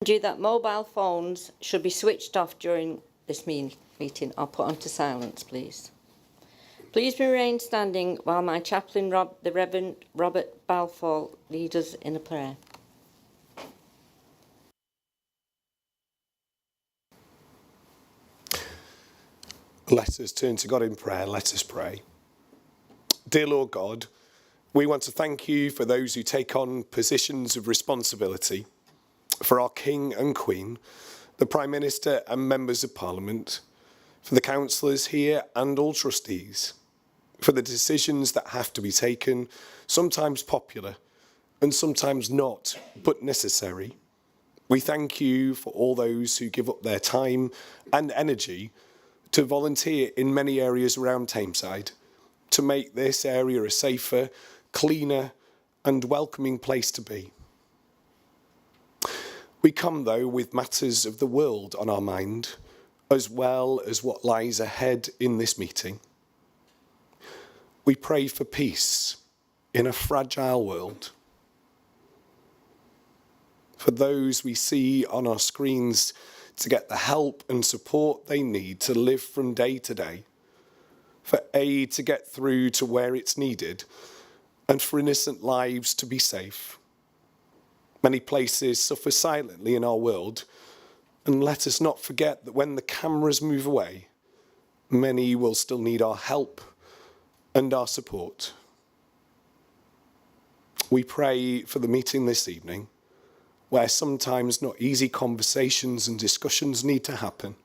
you that mobile phones should be switched off during this meeting or put onto silence, please. Please remain standing while my chaplain, the Reverend Robert Balfour, leads us in a prayer. Let us turn to God in prayer. Let us pray. Dear Lord God, we want to thank you for those who take on positions of responsibility, for our King and Queen, the Prime Minister and members of Parliament, for the councillors here and all trustees, for the decisions that have to be taken, sometimes popular and sometimes not, but necessary. We thank you for all those who give up their time and energy to volunteer in many areas around Tameside to make this area a safer, cleaner and welcoming place to be. We come, though, with matters of the world on our mind, as well as what lies ahead in this meeting. We pray for peace in a fragile world. For those we see on our screens to get the help and support they need to live from day to day, for aid to get through to where it's needed, and for innocent lives to be safe. Many places suffer silently in our world, and let us not forget that when the cameras move away, many will still need our help and our support. We pray for the meeting this evening, where sometimes not easy conversations and discussions need to happen.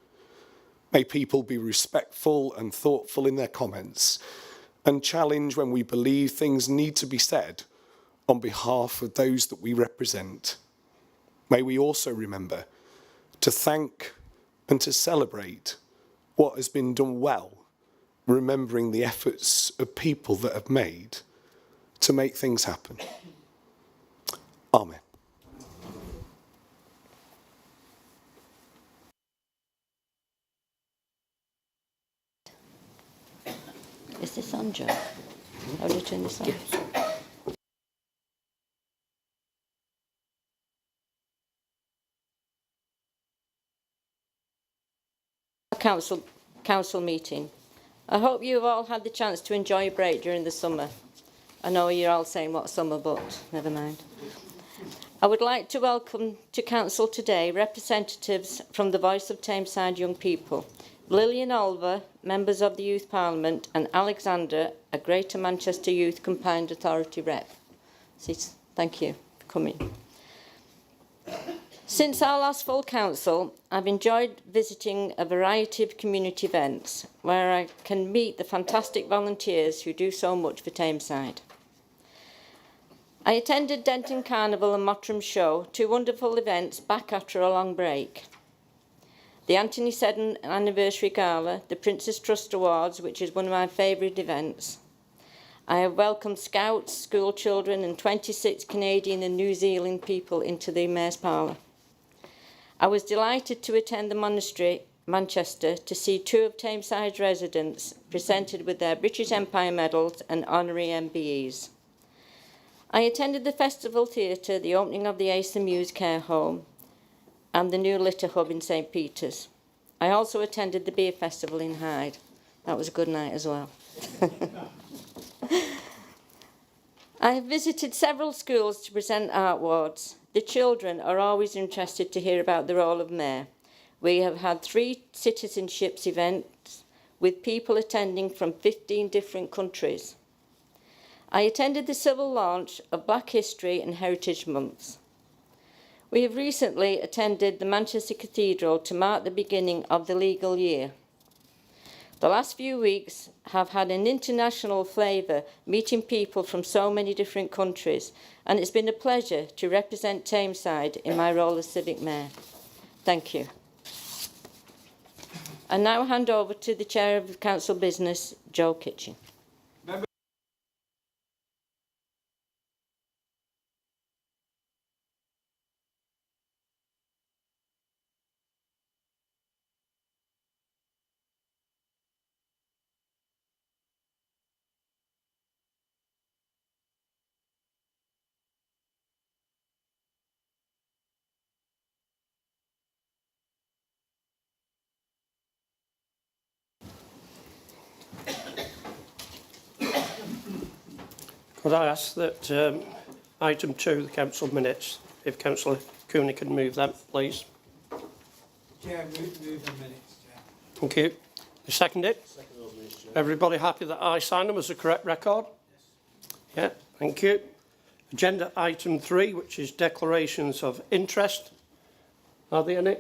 May people be respectful and thoughtful in their comments and challenge when we believe things need to be said on behalf of those that we represent. May we also remember to thank and to celebrate what has been done well, remembering the efforts of people that have made to make things happen. Amen. Is this on, Joe? How do you turn this on? Yes. Council meeting. I hope you have all had the chance to enjoy a break during the summer. I know you're all saying what summer, but never mind. I would like to welcome to Council today representatives from the Voice of Tameside Young People, Lillian Oliver, members of the Youth Parliament, and Alexander, a Greater Manchester Youth Combined Authority rep. Thank you for coming. Since our last full council, I've enjoyed visiting a variety of community events where I can meet the fantastic volunteers who do so much for Tameside. I attended Denton Carnival and Mottram Show, two wonderful events back after a long break. The Anthony Seddon Anniversary Gala, the Prince's Trust Awards, which is one of my favourite events. I have welcomed Scouts, school children and 26 Canadian and New Zealand people into the Mayor's Parlour. I was delighted to attend the monastery, Manchester, to see two of Tameside's residents presented with their British Empire medals and honorary MBEs. I attended the Festival Theatre, the opening of the Ace the Muse Care Home, and the new Litter Hub in St. Peter's. I also attended the Beer Festival in Hyde. That was a good night as well. I have visited several schools to present art awards. The children are always interested to hear about the role of Mayor. We have had 3 citizenships events with people attending from 15 different countries. I attended the civil launch of Black History and Heritage Months. We have recently attended the Manchester Cathedral to mark the beginning of the legal year. The last few weeks have had an international flavour, meeting people from so many different countries, and it's been a pleasure to represent Tameside in my role as Civic Mayor. Thank you. I now hand over to the Chair of Council Business, Joe Kitchen. Could I ask that item 2, the council minutes, if Councillor Cooney can move that, please? Chair, move the minutes, Chair. Thank you. You second it? Second those minutes, Chair. Everybody happy that I signed them as the correct record? Yeah, thank you. Agenda item 3, which is declarations of interest. Are there any?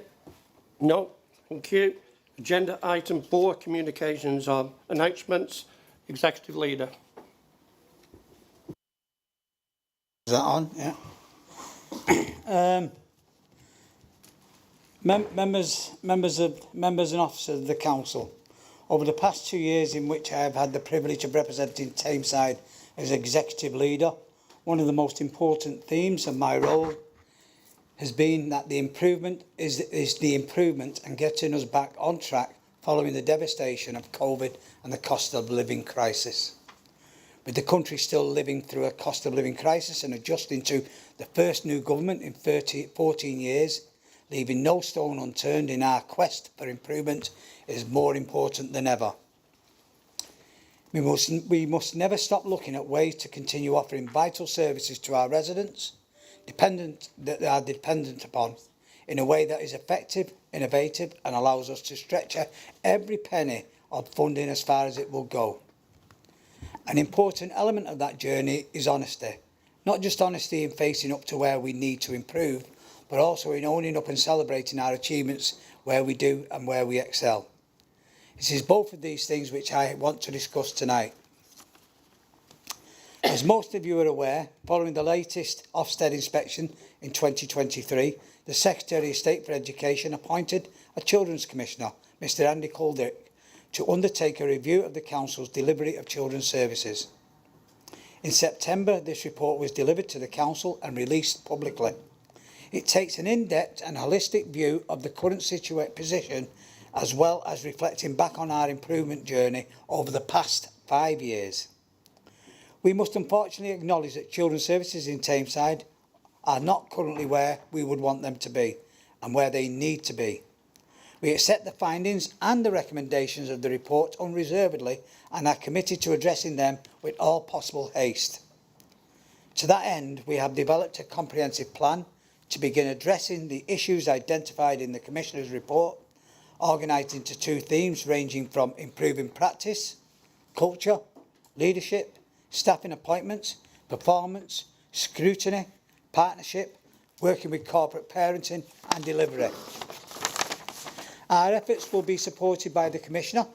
No, thank you. Agenda item 4, communications on announcements. Executive Leader. Is that on? Yeah. Members and officers of the council. Over the past 2 years in which I have had the privilege of representing Tameside as executive leader, one of the most important themes of my role has been that the improvement is the improvement and getting us back on track following the devastation of COVID and the cost of living crisis. With the country still living through a cost of living crisis and adjusting to the first new government in 14 years, leaving no stone unturned in our quest for improvement is more important than ever. We must never stop looking at ways to continue offering vital services to our residents, that they are dependent upon, in a way that is effective, innovative and allows us to stretch every penny of funding as far as it will go. An important element of that journey is honesty. Not just honesty in facing up to where we need to improve, but also in owning up and celebrating our achievements where we do and where we excel. It is both of these things which I want to discuss tonight. As most of you are aware, following the latest Ofsted inspection in 2023, the Secretary of State for Education appointed a Children's Commissioner, Mr Andy Coldrick, to undertake a review of the Council's delivery of children's services. In September, this report was delivered to the Council and released publicly. It takes an in-depth and holistic view of the current position, as well as reflecting back on our improvement journey over the past 5 years. We must unfortunately acknowledge that children's services in Tameside are not currently where we would want them to be and where they need to be. We accept the findings and the recommendations of the report unreservedly and are committed to addressing them with all possible haste. To that end, we have developed a comprehensive plan to begin addressing the issues identified in the Commissioner's report, organised into 2 themes ranging from improving practice, culture, leadership, staffing appointments, performance, scrutiny, partnership, working with corporate parenting and delivery. Our efforts will be supported by the Commissioner,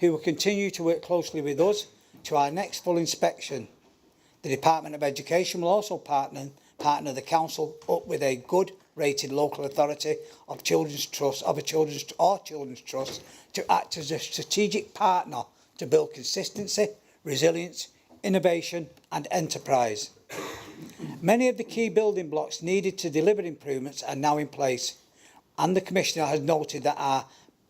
who will continue to work closely with us to our next full inspection. The Department of Education will also partner the Council up with a good rated local authority of Children's Trust to act as a strategic partner to build consistency, resilience, innovation and enterprise. Many of the key building blocks needed to deliver improvements are now in place, and the Commissioner has noted that our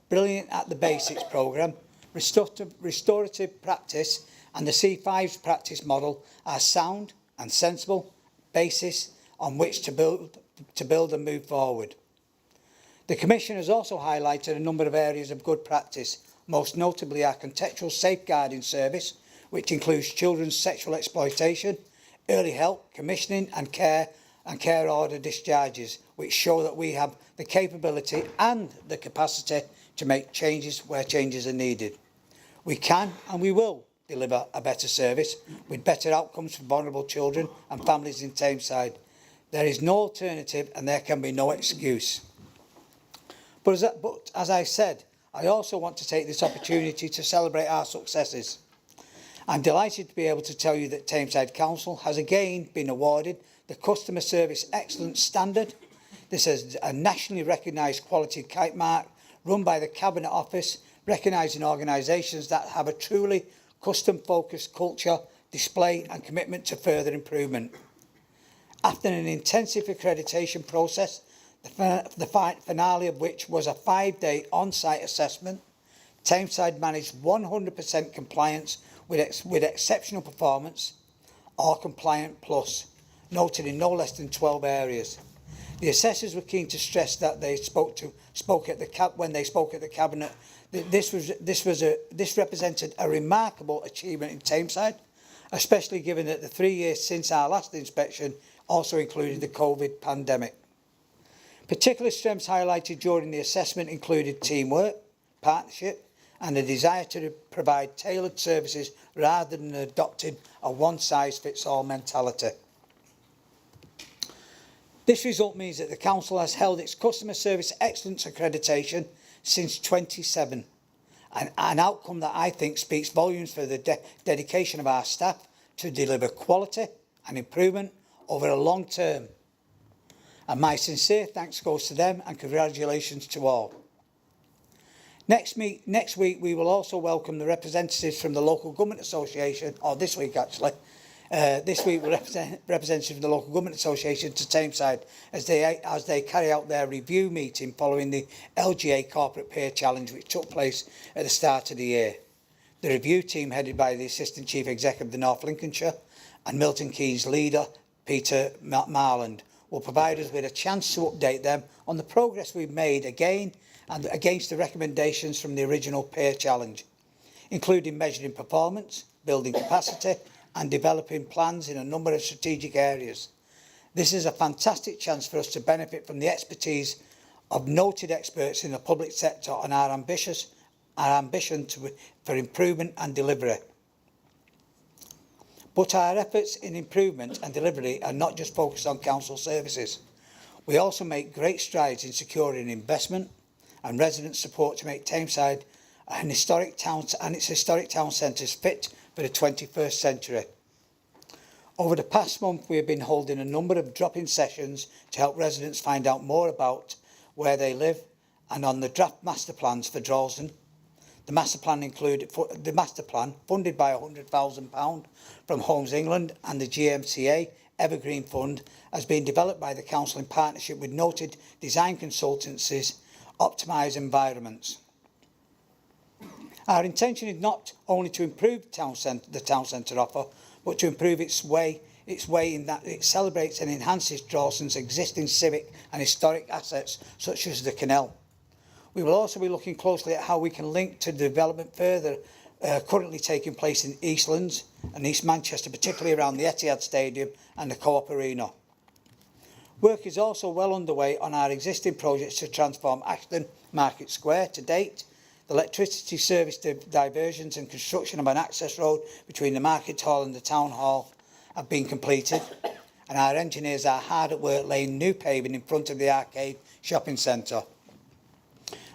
Brilliant at the Basics programme, restorative practice and the C5's practice model are sound and sensible basis on which to build and move forward. The Commission has also highlighted a number of areas of good practice, most notably our contextual safeguarding service, which includes children's sexual exploitation, early help, commissioning and care order discharges, which show that we have the capability and the capacity to make changes where changes are needed. We can and we will deliver a better service with better outcomes for vulnerable children and families in Tameside. There is no alternative and there can be no excuse. But as I said, I also want to take this opportunity to celebrate our successes. I'm delighted to be able to tell you that Tameside Council has again been awarded the Customer Service Excellence Standard. This is a nationally recognised quality kite mark run by the Cabinet Office, recognising organisations that have a truly custom-focused culture, display and commitment to further improvement. After an intensive accreditation process, the finale of which was a 5-day on-site assessment, Tameside managed 100% compliance with exceptional performance, or compliant plus, noted in no less than 12 areas. The assessors were keen to stress that when they spoke at the Cabinet, that this represented a remarkable achievement in Tameside, especially given that the 3 years since our last inspection also included the COVID pandemic. Particular strengths highlighted during the assessment included teamwork, partnership, and a desire to provide tailored services rather than adopting a one-size-fits-all mentality. This result means that the Council has held its Customer Service Excellence accreditation since 2007, an outcome that I think speaks volumes for the dedication of our staff to deliver quality and improvement over a long term. And my sincere thanks goes to them and congratulations to all. Next week we will also welcome the representatives from the Local Government Association, or this week actually. This week we'll represent representatives from the Local Government Association to Tameside as they carry out their review meeting following the LGA Corporate Peer Challenge which took place at the start of the year. The review team, headed by the Assistant Chief Executive of the North Lincolnshire and Milton Keynes leader Peter Marland, will provide us with a chance to update them on the progress we've made again and against the recommendations from the original Peer Challenge, including measuring performance, building capacity and developing plans in a number of strategic areas. This is a fantastic chance for us to benefit from the expertise of noted experts in the public sector on our ambition for improvement and delivery. But our efforts in improvement and delivery are not just focused on council services. We also make great strides in securing investment and resident support to make Tameside and its historic town centres fit for the 21st century. Over the past month, we have been holding a number of drop-in sessions to help residents find out more about where they live and on the draft master plans for Droylsden. The master plan, funded by £100,000 from Homes England and the GMCA Evergreen Fund, has been developed by the Council in partnership with noted design consultancies, Optimise Environments. Our intention is not only to improve the town centre offer, but to improve its way in that it celebrates and enhances Droylsden's existing civic and historic assets such as the canal. We will also be looking closely at how we can link to the development further currently taking place in Eastlands and East Manchester, particularly around the Etihad Stadium and the Co-op Arena. Work is also well underway on our existing projects to transform Ashton Market Square. To date, the electricity service diversions and construction of an access road between the Market Hall and the Town Hall have been completed, and our engineers are hard at work laying new paving in front of the Arcade Shopping Centre.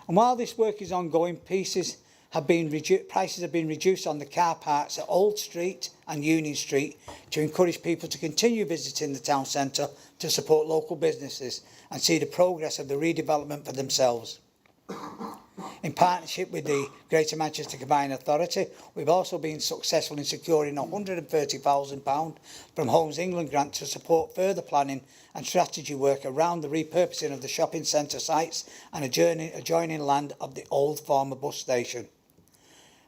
And while this work is ongoing, prices have been reduced on the car parks at Old Street and Union Street to encourage people to continue visiting the town centre to support local businesses and see the progress of the redevelopment for themselves. In partnership with the Greater Manchester Combined Authority, we've also been successful in securing £130,000 from Homes England grant to support further planning and strategy work around the repurposing of the shopping centre sites and adjoining land of the old former bus station.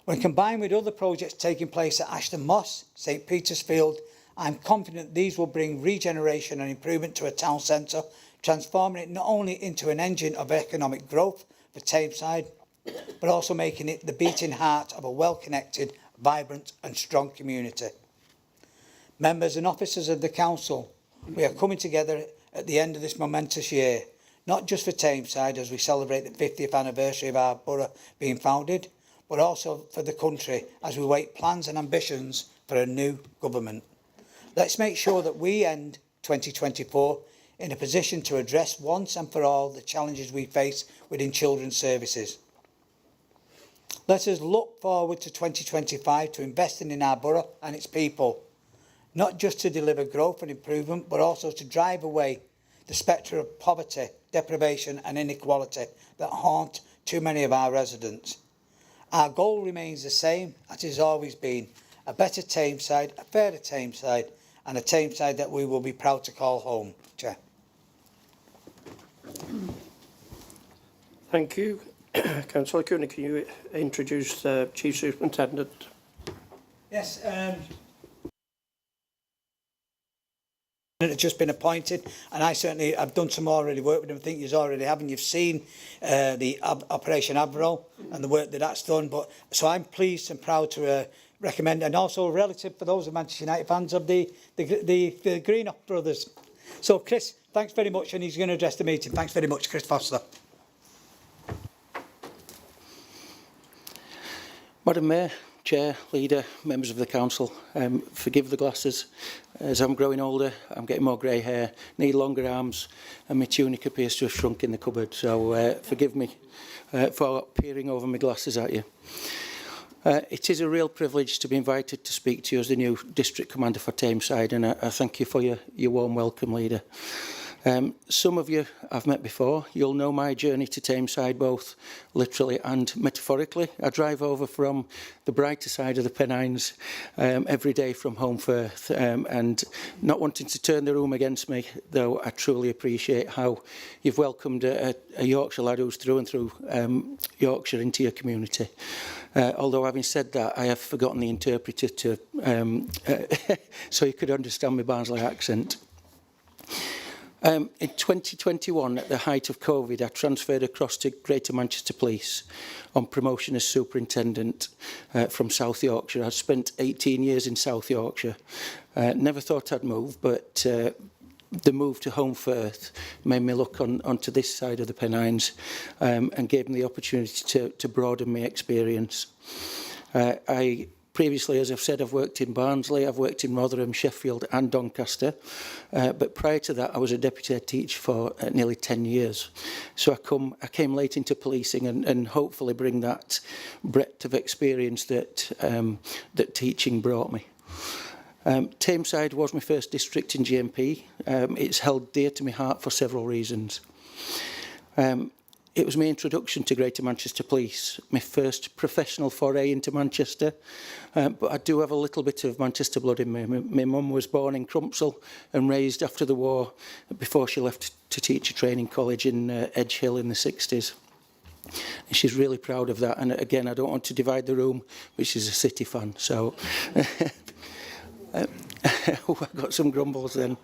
When combined with other projects taking place at Ashton Moss, St Petersfield, I'm confident these will bring regeneration and improvement to a town centre, transforming it not only into an engine of economic growth for Tameside, but also making it the beating heart of a well-connected, vibrant and strong community. Members and officers of the Council, we are coming together at the end of this momentous year, not just for Tameside as we celebrate the 50th anniversary of our borough being founded, but also for the country as we await plans and ambitions for a new government. Let's make sure that we end 2024 in a position to address once and for all the challenges we face within children's services. Let us look forward to 2025 to investing in our borough and its people, not just to deliver growth and improvement, but also to drive away the spectre of poverty, deprivation and inequality that haunt too many of our residents. Our goal remains the same as it has always been: a better Tameside, a fairer Tameside, and a Tameside that we will be proud to call home. Chair. Thank you. Councillor Cooney, can you introduce the Chief Superintendent? Yes, has just been appointed, and I've done some already work with him. I think you've already haven't. You've seen the Operation Avro and the work that's done. So I'm pleased and proud to recommend, and also a relative for those of Manchester United fans of the Greenough brothers. So, Chris, thanks very much, and he's going to address the meeting. Thanks very much, Chris Foster. Madam Mayor, Chair, Leader, members of the Council, forgive the glasses. As I'm growing older, I'm getting more grey hair, need longer arms, and my tunic appears to have shrunk in the cupboard. So forgive me for peering over my glasses at you. It is a real privilege to be invited to speak to you as the new District Commander for Tameside, and I thank you for your warm welcome, Leader. Some of you I've met before. You'll know my journey to Tameside, both literally and metaphorically. I drive over from the brighter side of the Pennines every day from Home Firth, and not wanting to turn the room against me, though I truly appreciate how you've welcomed a Yorkshire lad who's through and through Yorkshire into your community. Although having said that, I have forgotten the interpreter to so you could understand my Barnsley accent. In 2021, at the height of COVID, I transferred across to Greater Manchester Police on promotion as superintendent from South Yorkshire. I spent 18 years in South Yorkshire. Never thought I'd move, but the move to Home Firth made me look onto this side of the Pennines and gave me the opportunity to broaden my experience. Previously, as I've said, I've worked in Barnsley, I've worked in Rotherham, Sheffield and Doncaster. But prior to that, I was a deputy head teacher for nearly 10 years. So I came late into policing and hopefully bring that breadth of experience that teaching brought me. Tameside was my first district in GMP. It's held dear to my heart for several reasons. It was my introduction to Greater Manchester Police, my first professional foray into Manchester, but I do have a little bit of Manchester blood in me. My mum was born in Crumpsall and raised after the war before she left to teach a training college in Edge Hill in the 60s. And she's really proud of that, and again, I don't want to divide the room, but she's a City fan, so I got some grumbles then.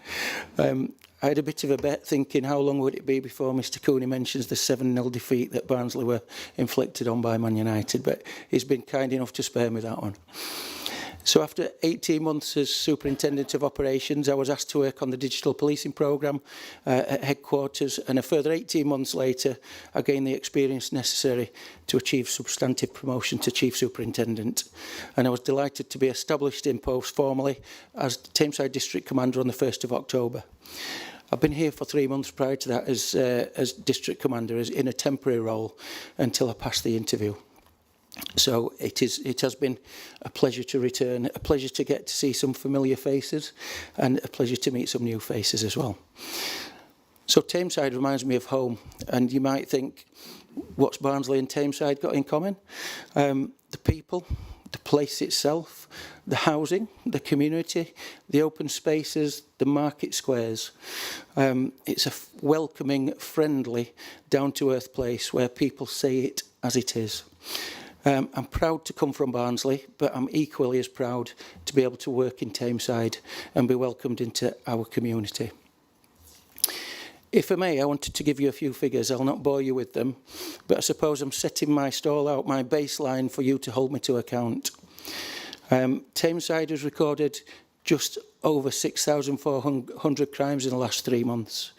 I had a bit of a bet thinking how long would it be before Mr Cooney mentions the 7-0 defeat that Barnsley were inflicted on by Man United, but he's been kind enough to spare me that one. So after 18 months as Superintendent of Operations, I was asked to work on the digital policing programme at headquarters, and a further 18 months later, I gained the experience necessary to achieve substantive promotion to Chief Superintendent. And I was delighted to be established in post formally as Tameside District Commander on the 1st of October. I've been here for 3 months prior to that as District Commander in a temporary role until I passed the interview. So it has been a pleasure to return, a pleasure to get to see some familiar faces and a pleasure to meet some new faces as well. So Tameside reminds me of home, and you might think, what's Barnsley and Tameside got in common? The people, the place itself, the housing, the community, the open spaces, the market squares. It's a welcoming, friendly, down-to-earth place where people say it as it is. I'm proud to come from Barnsley, but I'm equally as proud to be able to work in Tameside and be welcomed into our community. If I may, I wanted to give you a few figures. I'll not bore you with them, but I suppose I'm setting my stall out, my baseline for you to hold me to account. Tameside has recorded just over 6,400 crimes in the last 3 months,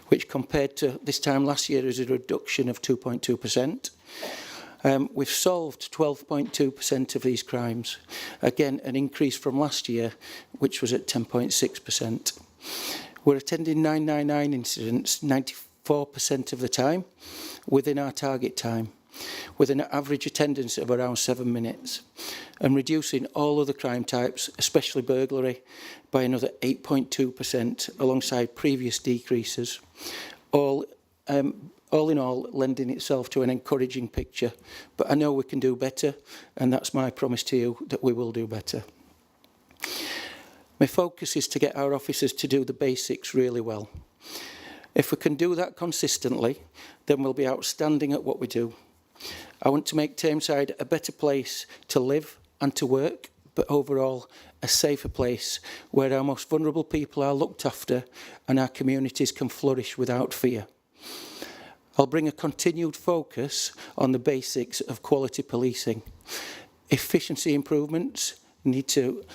which compared to this time last year is a reduction of 2.2%. We've solved 12.2% of these crimes. Again, an increase from last year, which was at 10.6%. We're attending 999 incidents 94% of the time within our target time, with an average attendance of around 7 minutes, and reducing all other crime types, especially burglary, by another 8.2% alongside previous decreases. All in all, lending itself to an encouraging picture. But I know we can do better, and that's my promise to you, that we will do better. My focus is to get our officers to do the basics really well. If we can do that consistently, then we'll be outstanding at what we do. I want to make Tameside a better place to live and to work, but overall a safer place where our most vulnerable people are looked after and our communities can flourish without fear. I'll bring a continued focus on the basics of quality policing, efficiency improvements, need to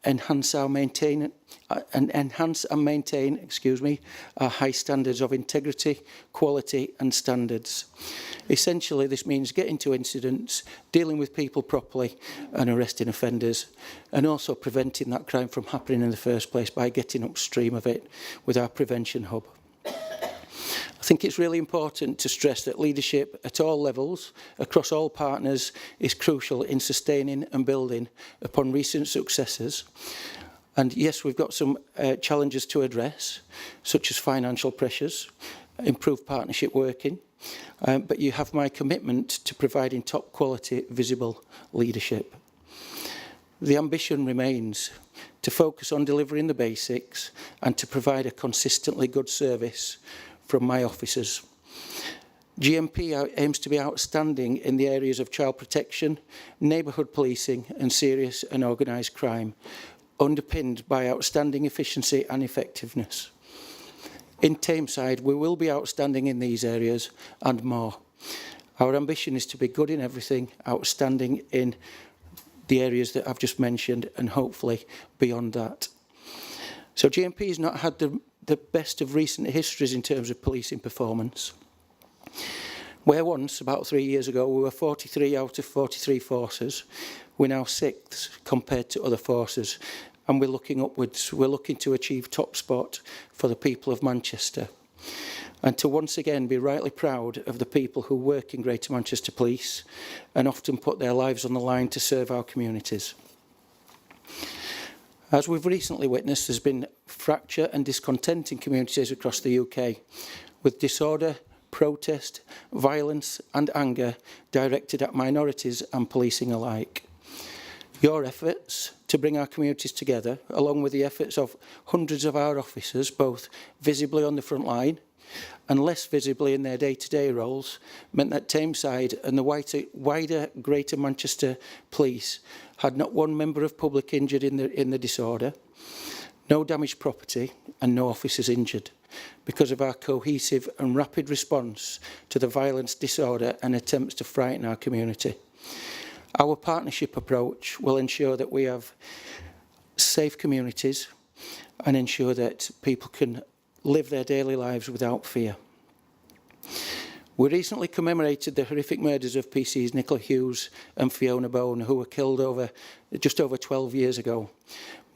enhance and maintain, our high standards of integrity, quality and standards. Essentially, this means getting to incidents, dealing with people properly and arresting offenders, and also preventing that crime from happening in the first place by getting upstream of it with our prevention hub. I think it's really important to stress that leadership at all levels, across all partners, is crucial in sustaining and building upon recent successes. And yes, we've got some challenges to address, such as financial pressures, improved partnership working, but you have my commitment to providing top quality, visible leadership. The ambition remains to focus on delivering the basics and to provide a consistently good service from my officers. GMP aims to be outstanding in the areas of child protection, neighbourhood policing and serious and organised crime, underpinned by outstanding efficiency and effectiveness. In Tameside, we will be outstanding in these areas and more. Our ambition is to be good in everything, outstanding in the areas that I've just mentioned, and hopefully beyond that. So GMP has not had the best of recent histories in terms of policing performance. Where once, about 3 years ago, we were 43 out of 43 forces, we're now 6th compared to other forces, and we're looking upwards. We're looking to achieve top spot for the people of Manchester, and to once again be rightly proud of the people who work in Greater Manchester Police and often put their lives on the line to serve our communities. As we've recently witnessed, there's been fracture and discontent in communities across the UK, with disorder, protest, violence and anger directed at minorities and policing alike. Your efforts to bring our communities together, along with the efforts of hundreds of our officers, both visibly on the front line and less visibly in their day-to-day roles, meant that Tameside and the wider Greater Manchester Police had not one member of public injured in the disorder, no damaged property and no officers injured, because of our cohesive and rapid response to the violence, disorder and attempts to frighten our community. Our partnership approach will ensure that we have safe communities and ensure that people can live their daily lives without fear. We recently commemorated the horrific murders of PCs Nicola Hughes and Fiona Bone, who were killed just over 12 years ago.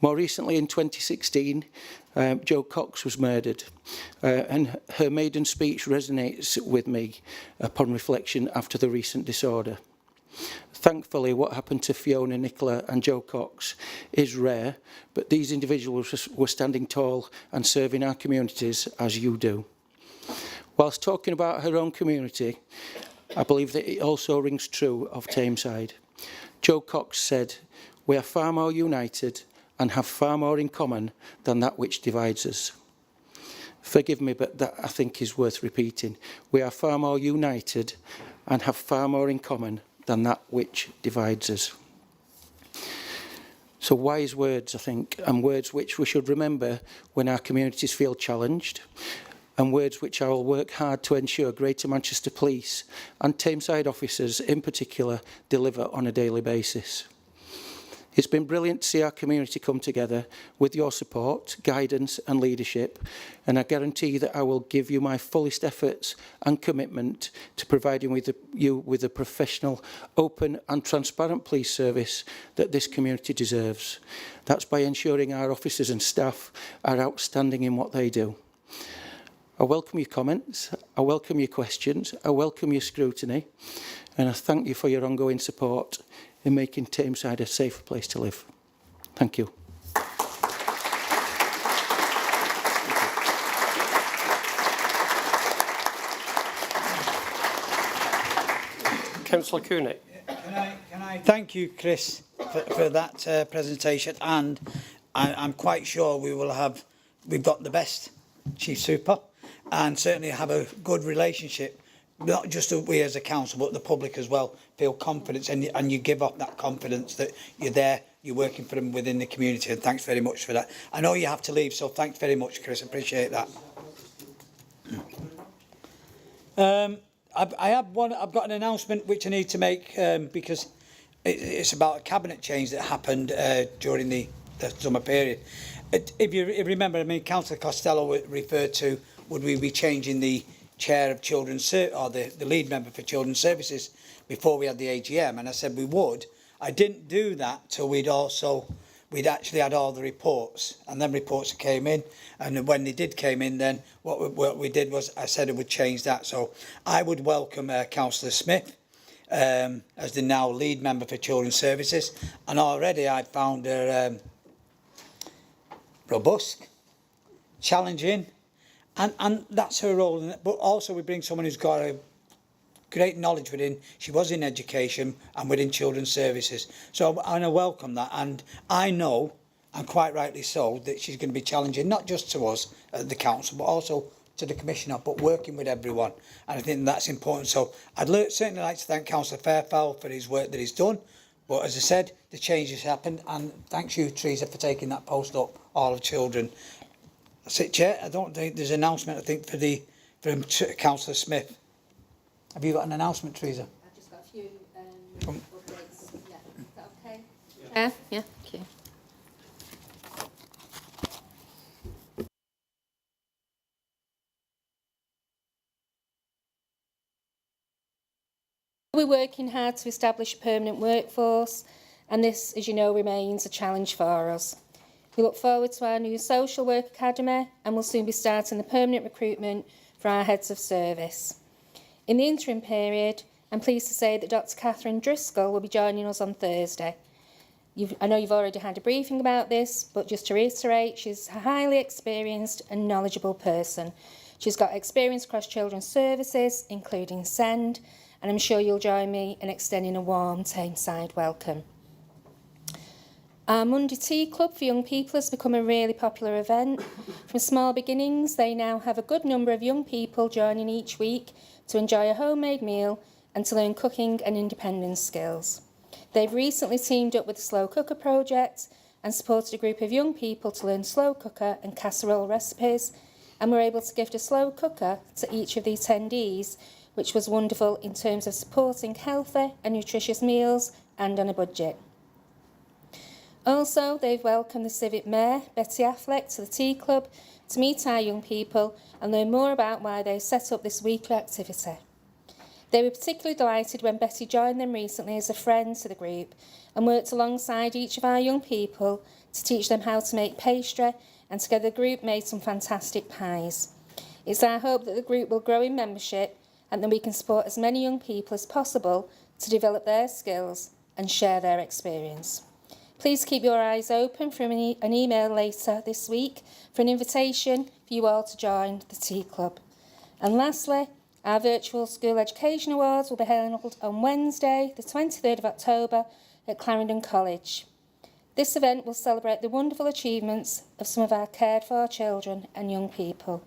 More recently, in 2016, Jo Cox was murdered, and her maiden speech resonates with me upon reflection after the recent disorder. Thankfully, what happened to Fiona, Nicola and Jo Cox is rare, but these individuals were standing tall and serving our communities as you do. Whilst talking about her own community, I believe that it also rings true of Tameside. Jo Cox said, "We are far more united and have far more in common than that which divides us." Forgive me, but that I think is worth repeating. We are far more united and have far more in common than that which divides us. So wise words, I think, and words which we should remember when our communities feel challenged, and words which I will work hard to ensure Greater Manchester Police and Tameside officers in particular deliver on a daily basis. It's been brilliant to see our community come together with your support, guidance and leadership, and I guarantee that I will give you my fullest efforts and commitment to providing you with a professional, open and transparent police service that this community deserves. That's by ensuring our officers and staff are outstanding in what they do. I welcome your comments, I welcome your questions, I welcome your scrutiny, and I thank you for your ongoing support in making Tameside a safer place to live. Thank you. Councillor Cooney. Can I thank you, Chris, for that presentation, and I'm quite sure we've got the best Chief Super, and certainly have a good relationship. Not just we as a council, but the public as well feel confidence, and you give up that confidence that you're there, you're working for them within the community, and thanks very much for that. I know you have to leave, so thanks very much, Chris. Appreciate that. I've got an announcement which I need to make because It's about a cabinet change that happened during the summer period. If you remember, I mean, Councillor Costello referred to, would we be changing the chair of children's or the lead member for children's services before we had the AGM, and I said we would. I didn't do that till we'd actually had all the reports, and then reports came in, and when they did came in, then what we did was I said it would change that. So I would welcome Councillor Smith as the now lead member for children's services, and already I found her robust, challenging, and that's her role. But also we bring someone who's got a great knowledge within, she was in education and within children's services. So I welcome that, and I know, and quite rightly so, that she's going to be challenging not just to us at the council, but also to the commissioner, but working with everyone. And I think that's important. So I'd certainly like to thank Councillor Fairfowl for his work that he's done. But as I said, the changes happened, and thanks you, Teresa, for taking that post up, all of children. That's it, Chair. I don't think there's an announcement, I think, from Councillor Smith. Have you got an announcement, Teresa? I've just got a few updates. Yeah, is that okay? Yeah, thank you. We're working hard to establish a permanent workforce, and this, as you know, remains a challenge for us. We look forward to our new Social Work Academy, and we'll soon be starting the permanent recruitment for our heads of service. In the interim period, I'm pleased to say that Dr. Catherine Driscoll will be joining us on Thursday. I know you've already had a briefing about this, but just to reiterate, she's a highly experienced and knowledgeable person. She's got experience across children's services, including SEND, and I'm sure you'll join me in extending a warm Tameside welcome. Our Monday Tea Club for young people has become a really popular event. From small beginnings, they now have a good number of young people joining each week to enjoy a homemade meal and to learn cooking and independence skills. They've recently teamed up with the Slow Cooker Project and supported a group of young people to learn slow cooker and casserole recipes, and were able to gift a slow cooker to each of the attendees, which was wonderful in terms of supporting healthy and nutritious meals and on a budget. Also, they've welcomed the Civic Mayor, Betty Affleck, to the Tea Club to meet our young people and learn more about why they set up this weekly activity. They were particularly delighted when Betty joined them recently as a friend to the group and worked alongside each of our young people to teach them how to make pastry, and together the group made some fantastic pies. It's our hope that the group will grow in membership and that we can support as many young people as possible to develop their skills and share their experience. Please keep your eyes open for an email later this week for an invitation for you all to join the Tea Club. And lastly, our virtual School Education Awards will be held on Wednesday, the 23rd of October at Clarendon College. This event will celebrate the wonderful achievements of some of our cared for children and young people,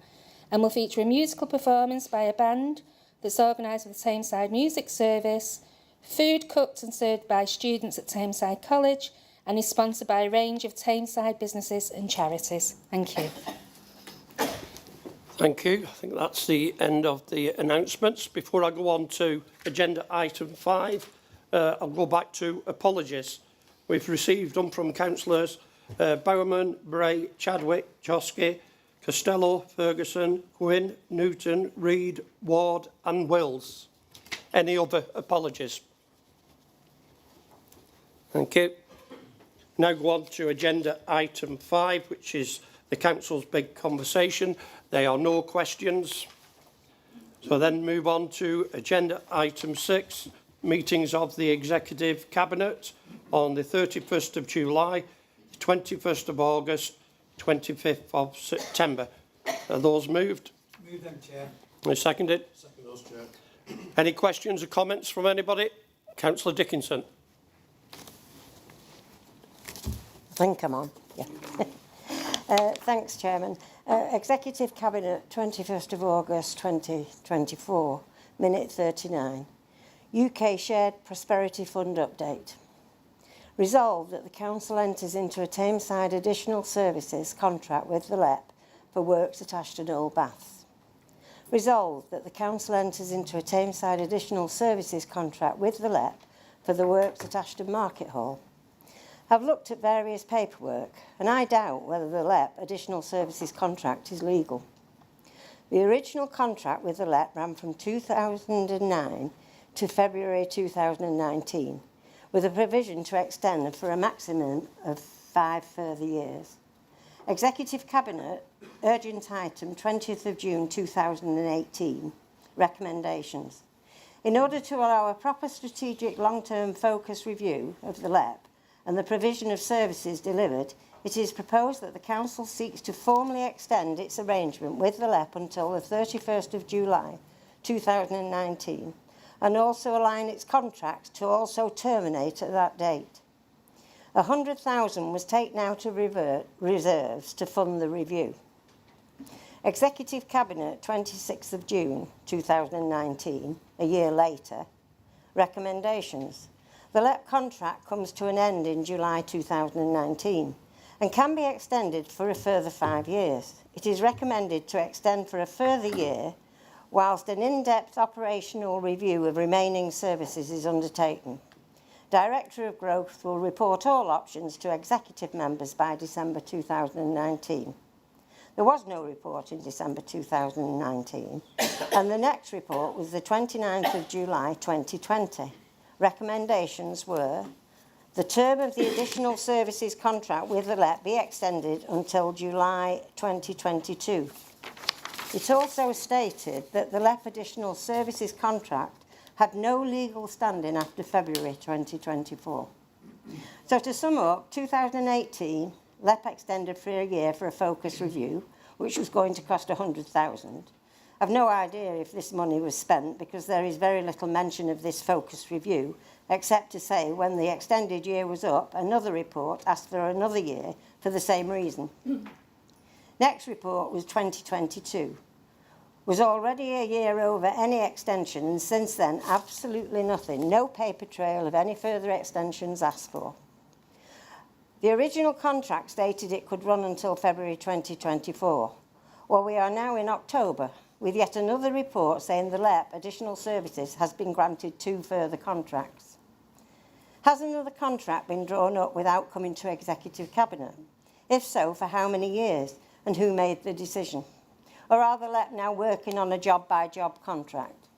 and will feature a musical performance by a band that's organised with the Tameside Music Service, food cooked and served by students at Tameside College, and is sponsored by a range of Tameside businesses and charities. Thank you. Thank you. I think that's the end of the announcements. Before I go on to agenda item 5, I'll go back to apologies. We've received them from councillors Bowerman, Bray, Chadwick, Joski, Costello, Ferguson, Quinn, Newton, Reid, Ward and Wills. Any other apologies? Thank you. Now go on to agenda item 5, which is the council's big conversation. There are no questions. So then move on to agenda item 6, meetings of the Executive Cabinet on the 31st of July, 21st of August, 25th of September. Are those moved? Move them, Chair. I seconded. Second those, Chair. Any questions or comments from anybody? Councillor Dickinson. I think I'm on. Yeah. Thanks, Chairman. Executive Cabinet, 21st of August 2024, minute 39. UK Shared Prosperity Fund update. Resolved that the Council enters into a Tameside Additional Services contract with the LEP for works at Ashton Old Baths. Resolved that the Council enters into a Tameside Additional Services contract with the LEP for the works at Ashton Market Hall. I've looked at various paperwork and I doubt whether the LEP additional services contract is legal. The original contract with the LEP ran from 2009 to February 2019, with a provision to extend for a maximum of 5 further years. Executive Cabinet, urgent item 20th of June 2018, recommendations. In order to allow a proper strategic long-term focus review of the LEP and the provision of services delivered, it is proposed that the Council seeks to formally extend its arrangement with the LEP until the 31st of July 2019 and also align its contract to also terminate at that date. 100,000 was taken out of reserves to fund the review. Executive Cabinet, 26th of June 2019, a year later, recommendations. The LEP contract comes to an end in July 2019 and can be extended for a further 5 years. It is recommended to extend for a further year whilst an in-depth operational review of remaining services is undertaken. Director of Growth will report all options to executive members by December 2019. There was no report in December 2019, and the next report was the 29th of July 2020. Recommendations were the term of the additional services contract with the LEP be extended until July 2022. It also stated that the LEP additional services contract had no legal standing after February 2024. So to sum up, 2018, LEP extended for a year for a focus review, which was going to cost 100,000. I've no idea if this money was spent because there is very little mention of this focus review, except to say when the extended year was up, another report asked for another year for the same reason. Next report was 2022. Was already a year over any extension, and since then, absolutely nothing. No paper trail of any further extensions asked for. The original contract stated it could run until February 2024. Well, we are now in October, with yet another report saying the LEP additional services has been granted 2 further contracts. Has another contract been drawn up without coming to Executive Cabinet? If so, for how many years, and who made the decision? Or are the LEP now working on a job-by-job contract?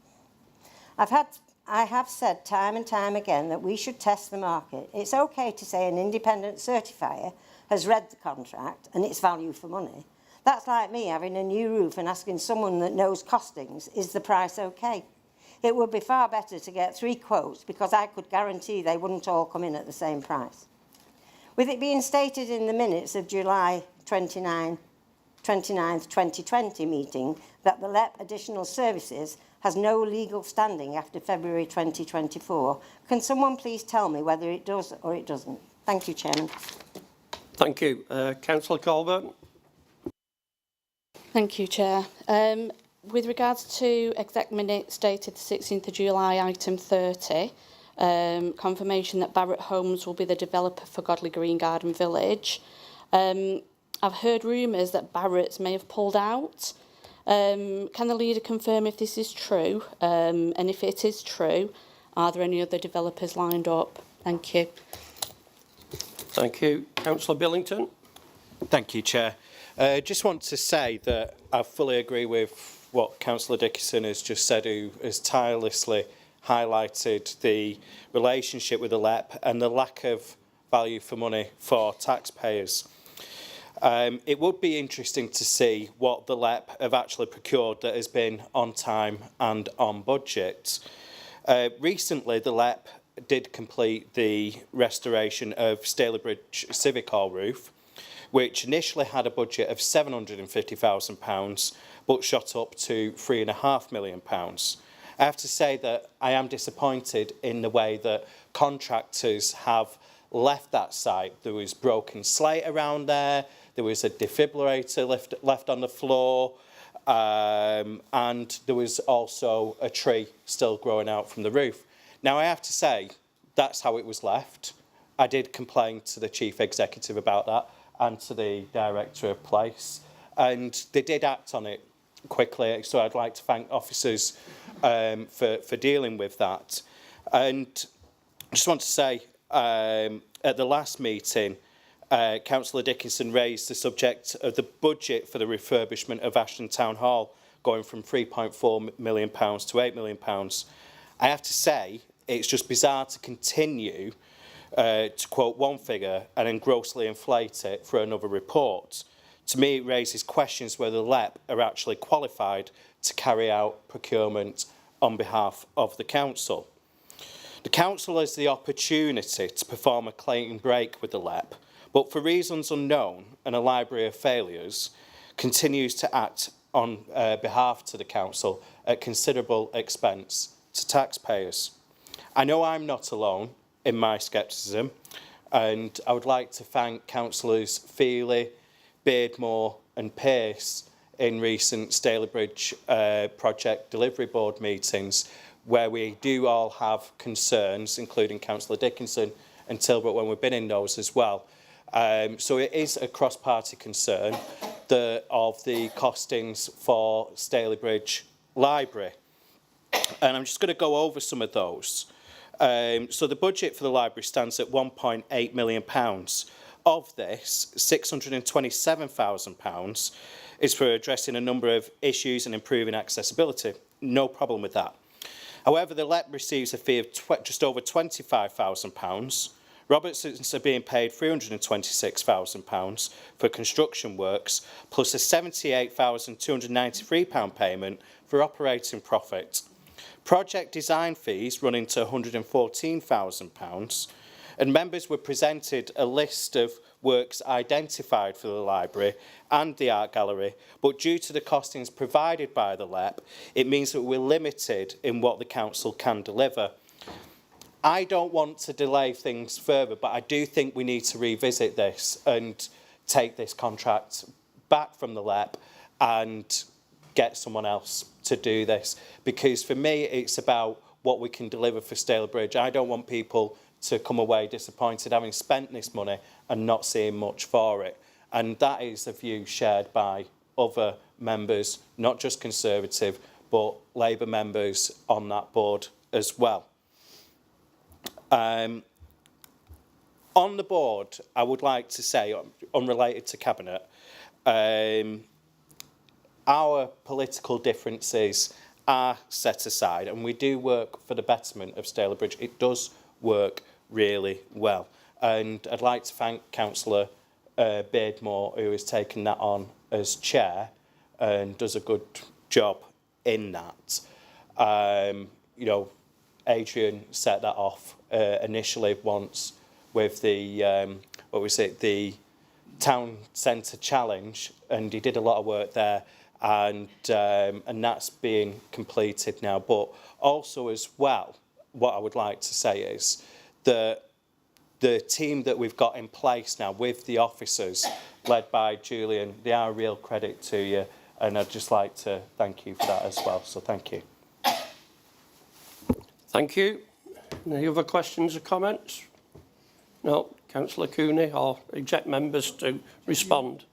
I have said time and time again that we should test the market. It's okay to say an independent certifier has read the contract and its value for money. That's like me having a new roof and asking someone that knows costings, is the price okay? It would be far better to get 3 quotes because I could guarantee they wouldn't all come in at the same price. With it being stated in the minutes of July 29th, 2020 meeting that the LEP additional services has no legal standing after February 2024, can someone please tell me whether it does or it doesn't? Thank you, Chairman. Thank you. Councillor Colburn. Thank you, Chair. With regards to exec minutes dated the 16th of July, item 30, confirmation that Barratt Homes will be the developer for Godley Green Garden Village. I've heard rumours that Barratt's may have pulled out. Can the leader confirm if this is true? And if it is true, are there any other developers lined up? Thank you. Thank you. Councillor Billington. Thank you, Chair. Just want to say that I fully agree with what Councillor Dickinson has just said, who has tirelessly highlighted the relationship with the LEP and the lack of value for money for taxpayers. It would be interesting to see what the LEP have actually procured that has been on time and on budget. Recently, the LEP did complete the restoration of Stalybridge Civic Hall roof, which initially had a budget of £750,000, but shot up to £3.5 million. I have to say that I am disappointed in the way that contractors have left that site. There was broken slate around there, there was a defibrillator left on the floor, and there was also a tree still growing out from the roof. Now, I have to say, that's how it was left. I did complain to the Chief Executive about that and to the Director of Place, and they did act on it quickly, so I'd like to thank officers for dealing with that. And just want to say, at the last meeting, Councillor Dickinson raised the subject of the budget for the refurbishment of Ashton Town Hall, going from £3.4 million to £8 million. I have to say, it's just bizarre to continue to quote one figure and then grossly inflate it for another report. To me, it raises questions whether LEP are actually qualified to carry out procurement on behalf of the council. The council has the opportunity to perform a clean break with the LEP, but for reasons unknown and a library of failures, continues to act on behalf to the council at considerable expense to taxpayers. I know I'm not alone in my scepticism, and I would like to thank Councillors Feely, Beardmore and Pearce in recent Stalybridge Project Delivery Board meetings, where we do all have concerns, including Councillor Dickinson and Tilbrook when we've been in those as well. So it is a cross-party concern of the costings for Stalybridge Library. And I'm just going to go over some of those. So the budget for the library stands at £1.8 million. Of this, £627,000 is for addressing a number of issues and improving accessibility. No problem with that. However, the LEP receives a fee of just over £25,000. Robertsons are being paid £326,000 for construction works, plus a £78,293 payment for operating profit. Project design fees run into £114,000, and members were presented a list of works identified for the library and the art gallery, but due to the costings provided by the LEP, it means that we're limited in what the council can deliver. I don't want to delay things further, but I do think we need to revisit this and take this contract back from the LEP and get someone else to do this. Because for me, it's about what we can deliver for Stalybridge. I don't want people to come away disappointed having spent this money and not seeing much for it. And that is a view shared by other members, not just Conservative, but Labour members on that board as well. On the board, I would like to say, unrelated to Cabinet, our political differences are set aside, and we do work for the betterment of Stalybridge. It does work really well. And I'd like to thank Councillor Beardmore, who has taken that on as chair and does a good job in that. You know, Adrian set that off initially once with the, the Town Centre Challenge, and he did a lot of work there, and that's being completed now. But also as well, what I would like to say is that the team that we've got in place now with the officers led by Julian, they are a real credit to you, and I'd just like to thank you for that as well. So thank you. Thank you. Any other questions or comments? No. Councillor Cooney or exec members to respond.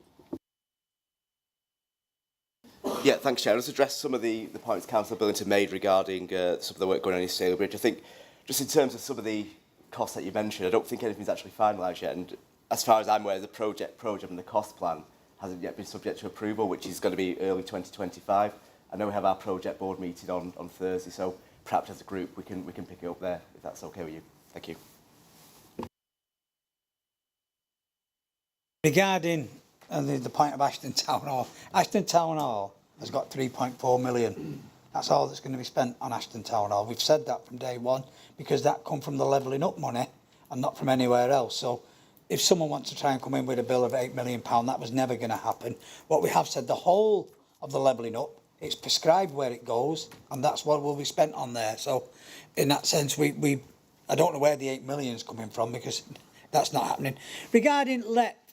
Yeah, thanks, Chair. Let's address some of the points Councillor Billington made regarding some of the work going on in Stalybridge. I think just in terms of some of the costs that you mentioned, I don't think anything's actually finalised yet. And as far as I'm aware, the project and the cost plan hasn't yet been subject to approval, which is going to be early 2025. I know we have our project board meeting on Thursday, so perhaps as a group we can pick it up there, if that's okay with you. Thank you. Regarding the point of Ashton Town Hall has got 3.4 million. That's all that's going to be spent on Ashton Town Hall. We've said that from day one because that come from the levelling up money and not from anywhere else. So if someone wants to try and come in with a bill of £8 million, that was never going to happen. What we have said, the whole of the levelling up, it's prescribed where it goes, and that's what will be spent on there. So in that sense, I don't know where the 8 million is coming from, because that's not happening. Regarding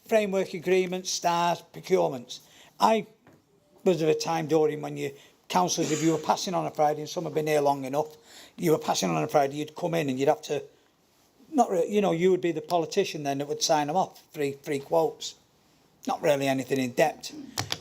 framework agreements, stars, procurements, I was of a time during when you councillors, if you were passing on a Friday, and some have been here long enough, you were passing on a Friday, you'd come in and you'd have to, not really, you know, you would be the politician then that would sign them off, free quotes. Not really anything in depth.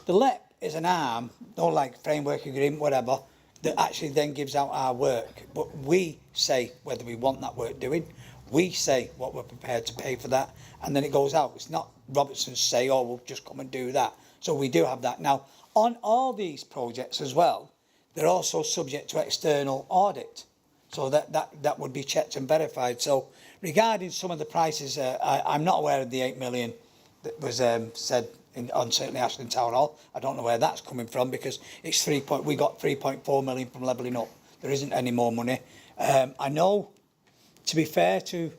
The LEP is an arm, not like framework agreement, whatever, that actually then gives out our work. But we say whether we want that work doing We say what we're prepared to pay for that, and then it goes out. It's not Robertson's say, oh, we'll just come and do that. So we do have that. Now, on all these projects as well, they're also subject to external audit. So that would be checked and verified. So regarding some of the prices, I'm not aware of the 8 million that was said on certainly Ashton Town Hall. I don't know where that's coming from, because it's we got 3.4 million from Levelling Up. There isn't any more money. I know, to be fair to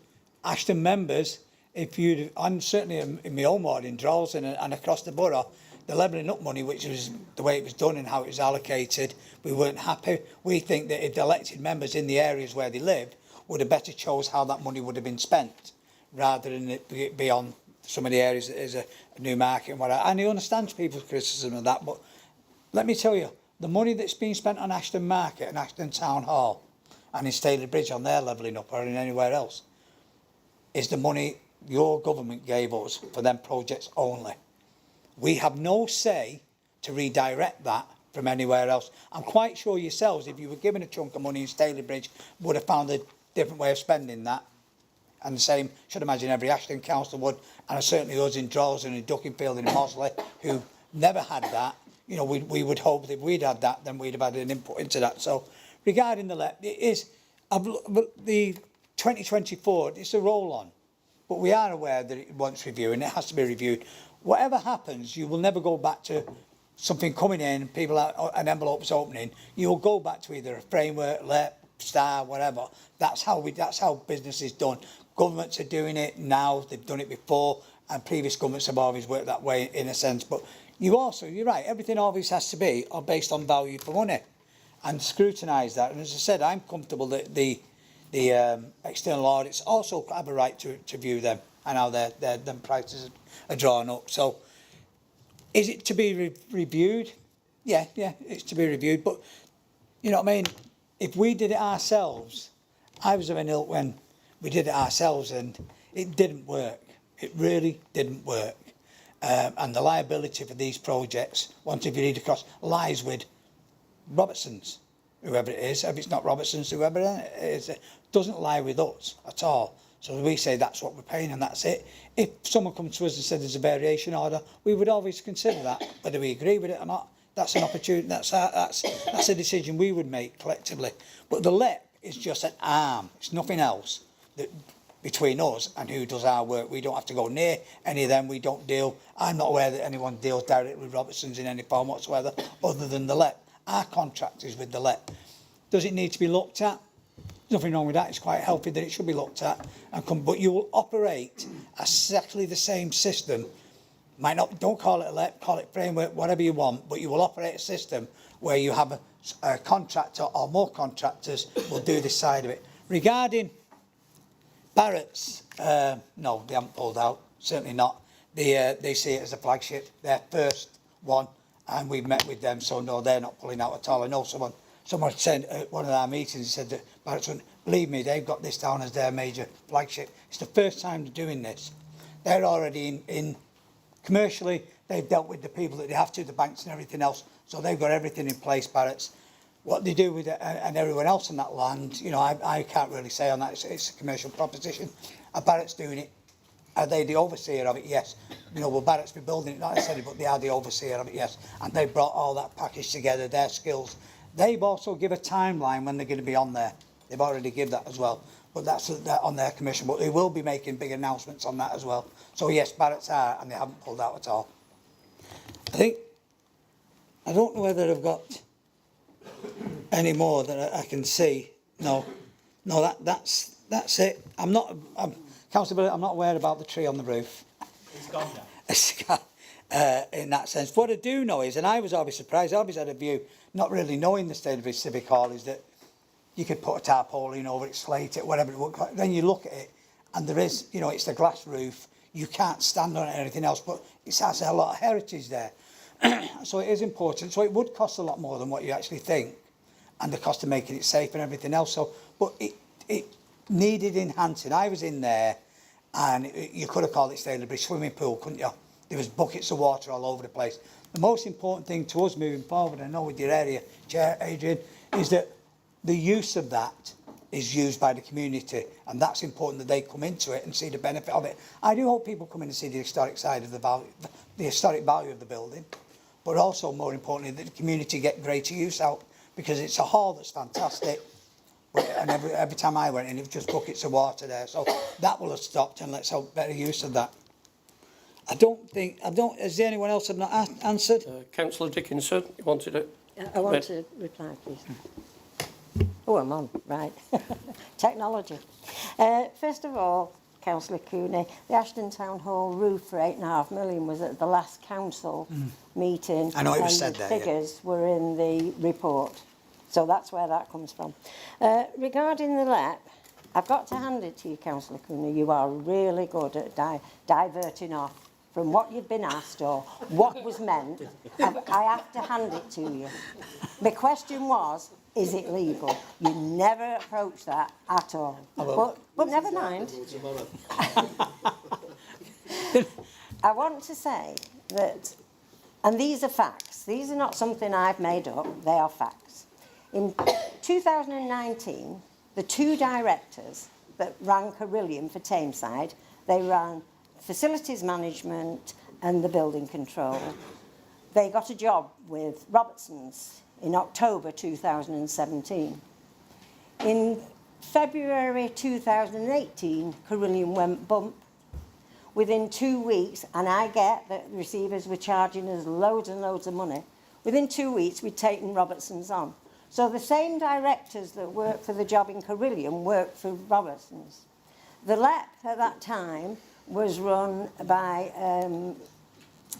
Ashton members, if you'd, and certainly in my own ward in Drolsden and across the borough, the Levelling Up money, which was the way it was done and how it was allocated, we weren't happy. We think that if the elected members in the areas where they live would have better chose how that money would have been spent, rather than it be on some of the areas that is a new market and whatever. And I understand people's criticism of that, but let me tell you, the money that's been spent on Ashton Market and Ashton Town Hall and in Staley Bridge on their Levelling Up or in anywhere else is the money your government gave us for them projects only. We have no say to redirect that from anywhere else. I'm quite sure yourselves, if you were given a chunk of money in Staley Bridge, would have found a different way of spending that. And the same, should imagine every Ashton council would, and certainly us in Drolsden and in Duckingfield and in Mosley, who never had that. You know, we would hope that if we'd had that, then we'd have had an input into that. So regarding the LEP, it is, the 2024, it's a roll on. But we are aware that it wants review and it has to be reviewed. Whatever happens, you will never go back to something coming in, people an envelope's opening. You'll go back to either a framework, LEP, STAR, whatever. That's how business is done. Governments are doing it now. They've done it before, and previous governments have always worked that way in a sense. But you're right. Everything always has to be based on value for money, and scrutinise that. And as I said, I'm comfortable that the external audits also have a right to view them and how them prices are drawn up. So, is it to be reviewed? Yeah, it's to be reviewed. But you know what I mean? If we did it ourselves, I was of an ilk when we did it ourselves and it didn't work. It really didn't work. And the liability for these projects, once if you read across, lies with Robertson's, whoever it is. If it's not Robertson's, whoever it is, it doesn't lie with us at all. So we say that's what we're paying and that's it. If someone comes to us and said there's a variation order, we would always consider that, whether we agree with it or not. That's an opportunity, that's a decision we would make collectively. But the LEP is just an arm, it's nothing else that between us and who does our work. We don't have to go near any of them, we don't deal, I'm not aware that anyone deals directly with Robertson's in any form whatsoever, other than the LEP. Our contract is with the LEP. Does it need to be looked at? There's nothing wrong with that, it's quite healthy that it should be looked at. But you will operate exactly the same system. Don't call it a LEP, call it framework, whatever you want, but you will operate a system where you have a contractor or more contractors will do this side of it. Regarding Barrett's, no, they haven't pulled out, certainly not. They see it as a flagship, their first one, and we've met with them, so no, they're not pulling out at all. I know someone said at one of our meetings, he said that Barrett's wouldn't, believe me, they've got this down as their major flagship. It's the first time they're doing this. They're already in commercially, they've dealt with the people that they have to, the banks and everything else, so they've got everything in place, Barrett's. What they do with it and everyone else on that land, you know, I can't really say on that. It's a commercial proposition. Barrett's doing it. Are they the overseer of it? Yes. You know, will Barrett's be building it? Not necessarily, but they are the overseer of it, yes. And they brought all that package together, their skills. They've also give a timeline when they're going to be on there. They've already given that as well. But that's on their commission. But they will be making big announcements on that as well. So yes, Barrett's are, and they haven't pulled out at all. I don't know whether I've got any more that I can see. No, that's it. Councillor Billett, I'm not aware about the tree on the roof. It's gone now. In that sense. What I do know is, and I was always surprised, I always had a view, not really knowing the state of his civic hall, is that you could put a tarpaulin over it, slate it, whatever it looked like. Then you look at it, and there is, you know, it's the glass roof. You can't stand on it or anything else, but it has a lot of heritage there. So it is important. So it would cost a lot more than what you actually think, and the cost of making it safe and everything else. So, but it needed enhancing. I was in there, and you could have called it Staley Bridge swimming pool, couldn't you? There was buckets of water all over the place. The most important thing to us moving forward, I know with your area, Chair Adrian, is that the use of that is used by the community, and that's important that they come into it and see the benefit of it. I do hope people come in and see the historic side of the historic value of the building, but also more importantly that the community get greater use out, because it's a hall that's fantastic. And every time I went in, it was just buckets of water there. So that will have stopped, and let's hope better use of that. Has there anyone else have not answered? Councillor Dickinson, you wanted it? I want to reply, please. Oh, I'm on, right. Technology. First of all, Councillor Cooney, the Ashton Town Hall roof for £8.5 million was at the last council meeting. I know it was said there, the figures were in the report. So that's where that comes from. Regarding the LEP, I've got to hand it to you, Councillor Cooney. You are really good at diverting off from what you've been asked or what was meant. I have to hand it to you. The question was, is it legal? You never approached that at all. But never mind. I want to say that, and these are facts. These are not something I've made up. They are facts. In 2019, the two directors that ran Carillion for Tameside, they ran facilities management and the building control. They got a job with Robertson's in October 2017. In February 2018, Carillion went bump. Within 2 weeks, and I get that receivers were charging us loads and loads of money, within 2 weeks we'd taken Robertson's on. So the same directors that worked for the job in Carillion worked for Robertson's. The LEP at that time was run by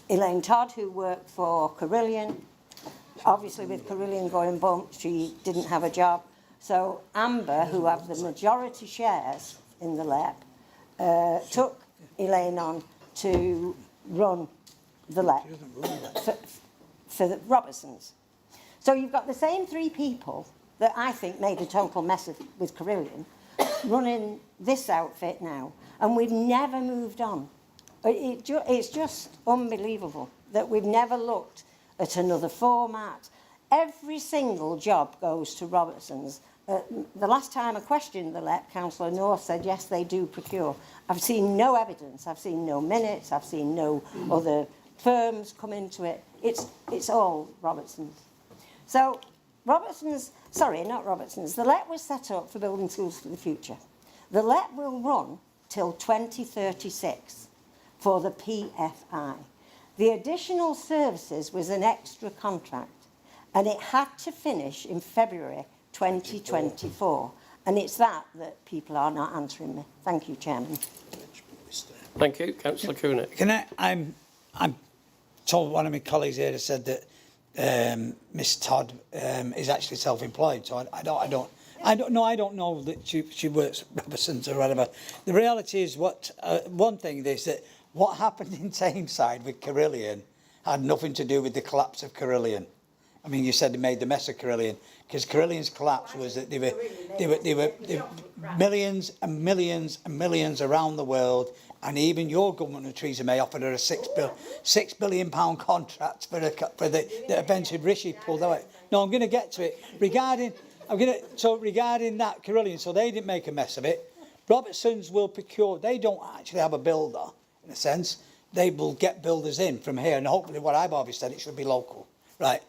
Elaine Todd, who worked for Carillion. Obviously, with Carillion going bump, she didn't have a job. So Amber, who have the majority shares in the LEP, took Elaine on to run the LEP for the Robertsons. So you've got the same three people that I think made a total mess with Carillion running this outfit now, and we've never moved on. It's just unbelievable that we've never looked at another format. Every single job goes to Robertson's. The last time I questioned the LEP, Councillor North said, yes, they do procure. I've seen no evidence. I've seen no minutes. I've seen no other firms come into it. It's all Robertson's. So Robertson's, sorry, not Robertson's, the LEP was set up for building schools for the future. The LEP will run till 2036 for the PFI. The additional services was an extra contract, and it had to finish in February 2024. And it's that people are not answering me. Thank you, Chairman. Thank you. Councillor Cooney. I'm told one of my colleagues here has said that Miss Todd is actually self-employed, so I don't know that she works at Robertson's or whatever. The reality is one thing is that what happened in Tameside with Carillion had nothing to do with the collapse of Carillion. I mean, you said they made the mess of Carillion, because Carillion's collapse was that they were millions and millions and millions around the world, and even your government, Theresa May, offered her a £6 billion contract for that eventually Rishi pulled out. No, I'm going to get to it. Regarding that Carillion, so they didn't make a mess of it. Robertson's will procure. They don't actually have a builder, in a sense. They will get builders in from here, and hopefully what I've always said, it should be local. Right.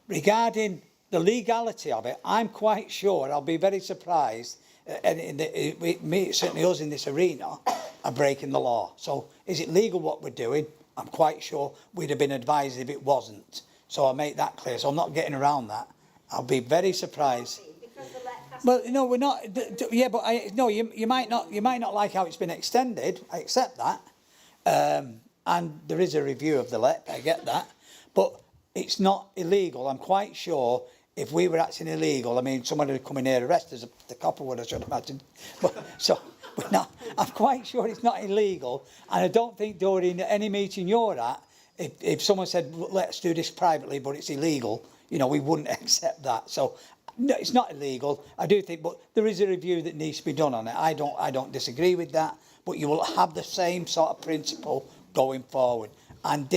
Regarding the legality of it, I'm quite sure, I'll be very surprised, certainly us in this arena, are breaking the law. So is it legal what we're doing? I'm quite sure we'd have been advised if it wasn't. So I'll make that clear. So I'm not getting around that. I'll be very surprised. Well, no, we're not. Yeah, but you might not like how it's been extended. I accept that. And there is a review of the LEP. I get that. But it's not illegal. I'm quite sure if we were acting illegal, I mean, someone would come in here, arrest us, the copper would, I should imagine. I'm quite sure it's not illegal. And I don't think, Doreen, at any meeting you're at, if someone said, let's do this privately, but it's illegal, we wouldn't accept that. So no, it's not illegal. I do think, but there is a review that needs to be done on it. I don't disagree with that, but you will have the same sort of principle going forward. And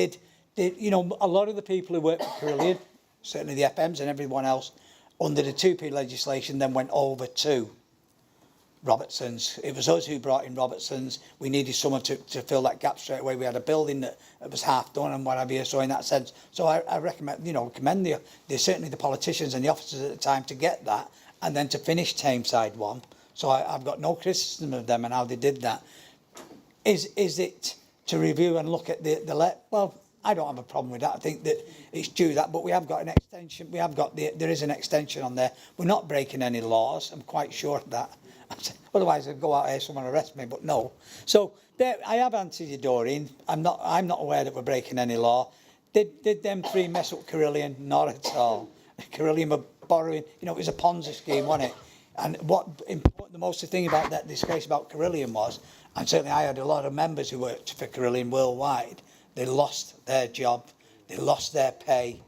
a lot of the people who work for Carillion, certainly the FMs and everyone else, under the 2P legislation, then went over to Robertson's. It was us who brought in Robertson's. We needed someone to fill that gap straight away. We had a building that was half done and what have you. So in that sense, so I recommend, commend certainly the politicians and the officers at the time to get that and then to finish Tameside 1. So I've got no criticism of them and how they did that. Is it to review and look at the let? Well, I don't have a problem with that. I think that it's due that, but we have got an extension. There is an extension on there. We're not breaking any laws. I'm quite sure of that. Otherwise, I'd go out here, someone arrest me. But no. So there, I have answered you, Doreen. I'm not aware that we're breaking any law. Did them three mess up Carillion? Not at all. Carillion were borrowing. It was a Ponzi scheme, wasn't it? And what important, the most thing about that disgrace about Carillion was, and certainly I had a lot of members who worked for Carillion worldwide. They lost their job, they lost their pay,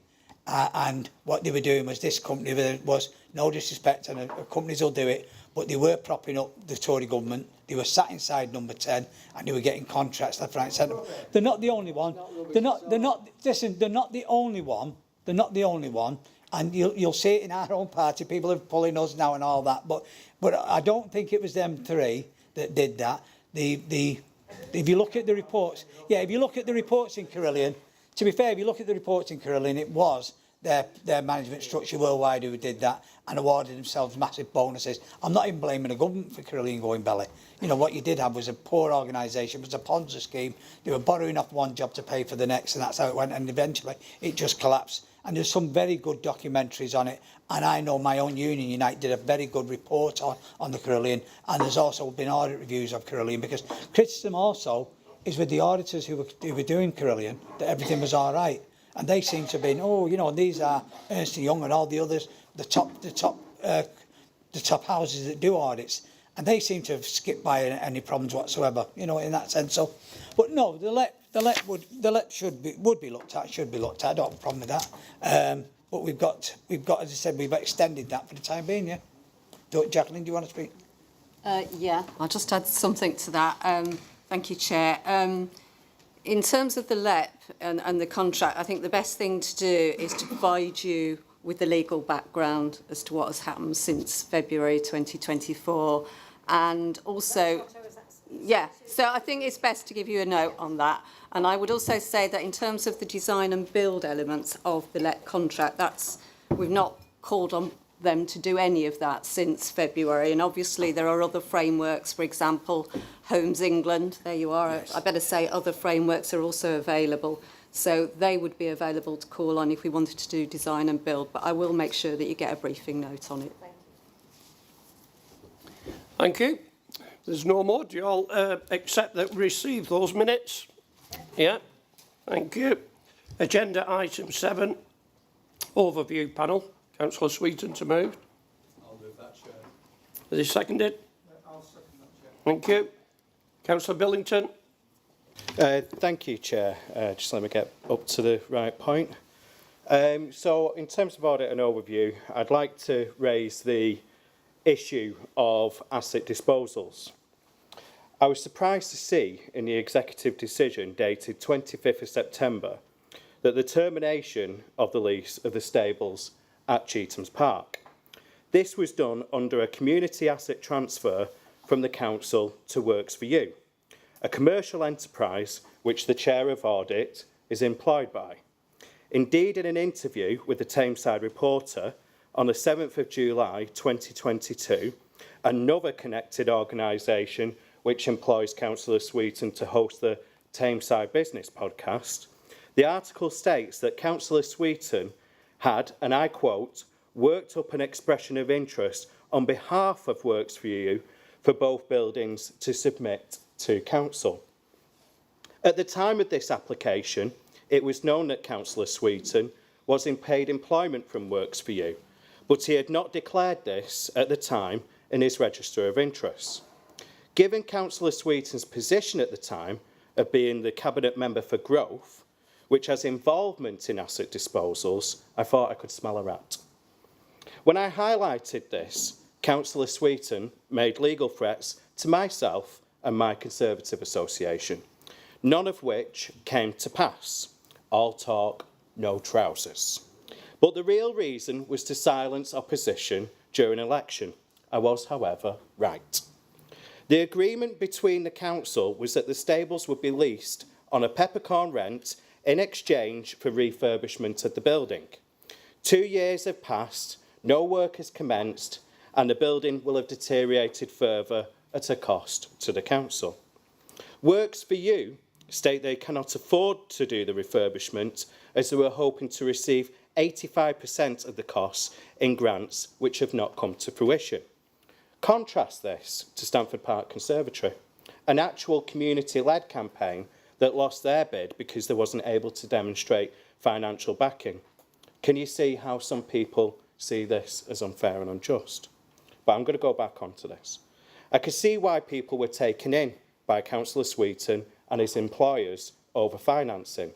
and what they were doing was this company was, no disrespect, and companies will do it, but they were propping up the Tory government. They were sat inside Number 10, and they were getting contracts left, right, and centre. They're not the only one. They're not the only one. They're not the only one. And you'll see it in our own party. People are pulling us now and all that. But I don't think it was them three that did that. If you look at the reports, if you look at the reports in Carillion, to be fair, if you look at the reports in Carillion, it was their management structure worldwide who did that and awarded themselves massive bonuses. I'm not even blaming the government for Carillion going belly. What you did have was a poor organisation, it was a Ponzi scheme. They were borrowing off one job to pay for the next, and that's how it went. And eventually, it just collapsed. And there's some very good documentaries on it. And I know my own union, Unite, did a very good report on the Carillion. And there's also been audit reviews of Carillion, because criticism also is with the auditors who were doing Carillion, that everything was all right. And they seem to have been, these are Ernst & Young and all the others, the top houses that do audits. And they seem to have skipped by any problems whatsoever, in that sense. So, but no, the let would be looked at. Should be looked at. I don't have a problem with that. But we've got, as I said, we've extended that for the time being. Yeah. Jacqueline, do you want to speak? Yeah, I'll just add something to that. Thank you, Chair. In terms of the LEP and the contract, I think the best thing to do is to provide you with the legal background as to what has happened since February 2024. And also, so I think it's best to give you a note on that. And I would also say that in terms of the design and build elements of the LEP contract, we've not called on them to do any of that since February. And obviously there are other frameworks, for example, Homes England, there you are. Yes. I better say other frameworks are also available. So they would be available to call on if we wanted to do design and build. But I will make sure that you get a briefing note on it. Thank you. There's no more. Do you all accept that we receive those minutes? Yeah. Thank you. Agenda item 7, overview panel. Councillor Sweeton to move. I'll move that, Chair. Is he seconded? I'll second that, Chair. Thank you. Councillor Billington. Thank you, Chair. Just let me get up to the right point. So in terms of audit and overview, I'd like to raise the issue of asset disposals. I was surprised to see in the executive decision dated 25th of September that the termination of the lease of the stables at Cheetham's Park. This was done under a community asset transfer from the council to Works for You, a commercial enterprise which the Chair of Audit is employed by. Indeed, in an interview with the Tameside Reporter on the 7th of July 2022, another connected organisation which employs Councillor Sweeton to host the Tameside Business podcast, the article states that Councillor Sweeton had, and I quote, worked up an expression of interest on behalf of Works for You for both buildings to submit to Council. At the time of this application, it was known that Councillor Sweeton was in paid employment from Works for You, but he had not declared this at the time in his register of interests. Given Councillor Sweeton's position at the time of being the Cabinet Member for Growth, which has involvement in asset disposals, I thought I could smell a rat. When I highlighted this, Councillor Sweeton made legal threats to myself and my Conservative Association, none of which came to pass. All talk, no trousers. But the real reason was to silence opposition during election. I was, however, right. The agreement between the council was that the stables would be leased on a peppercorn rent in exchange for refurbishment of the building. 2 years have passed, no work has commenced, and the building will have deteriorated further at a cost to the council. Works for You state they cannot afford to do the refurbishment as they were hoping to receive 85% of the costs in grants which have not come to fruition. Contrast this to Stamford Park Conservatory, an actual community-led campaign that lost their bid because they wasn't able to demonstrate financial backing. Can you see how some people see this as unfair and unjust? But I'm going to go back onto this. I can see why people were taken in by Councillor Sweeton and his employers over financing.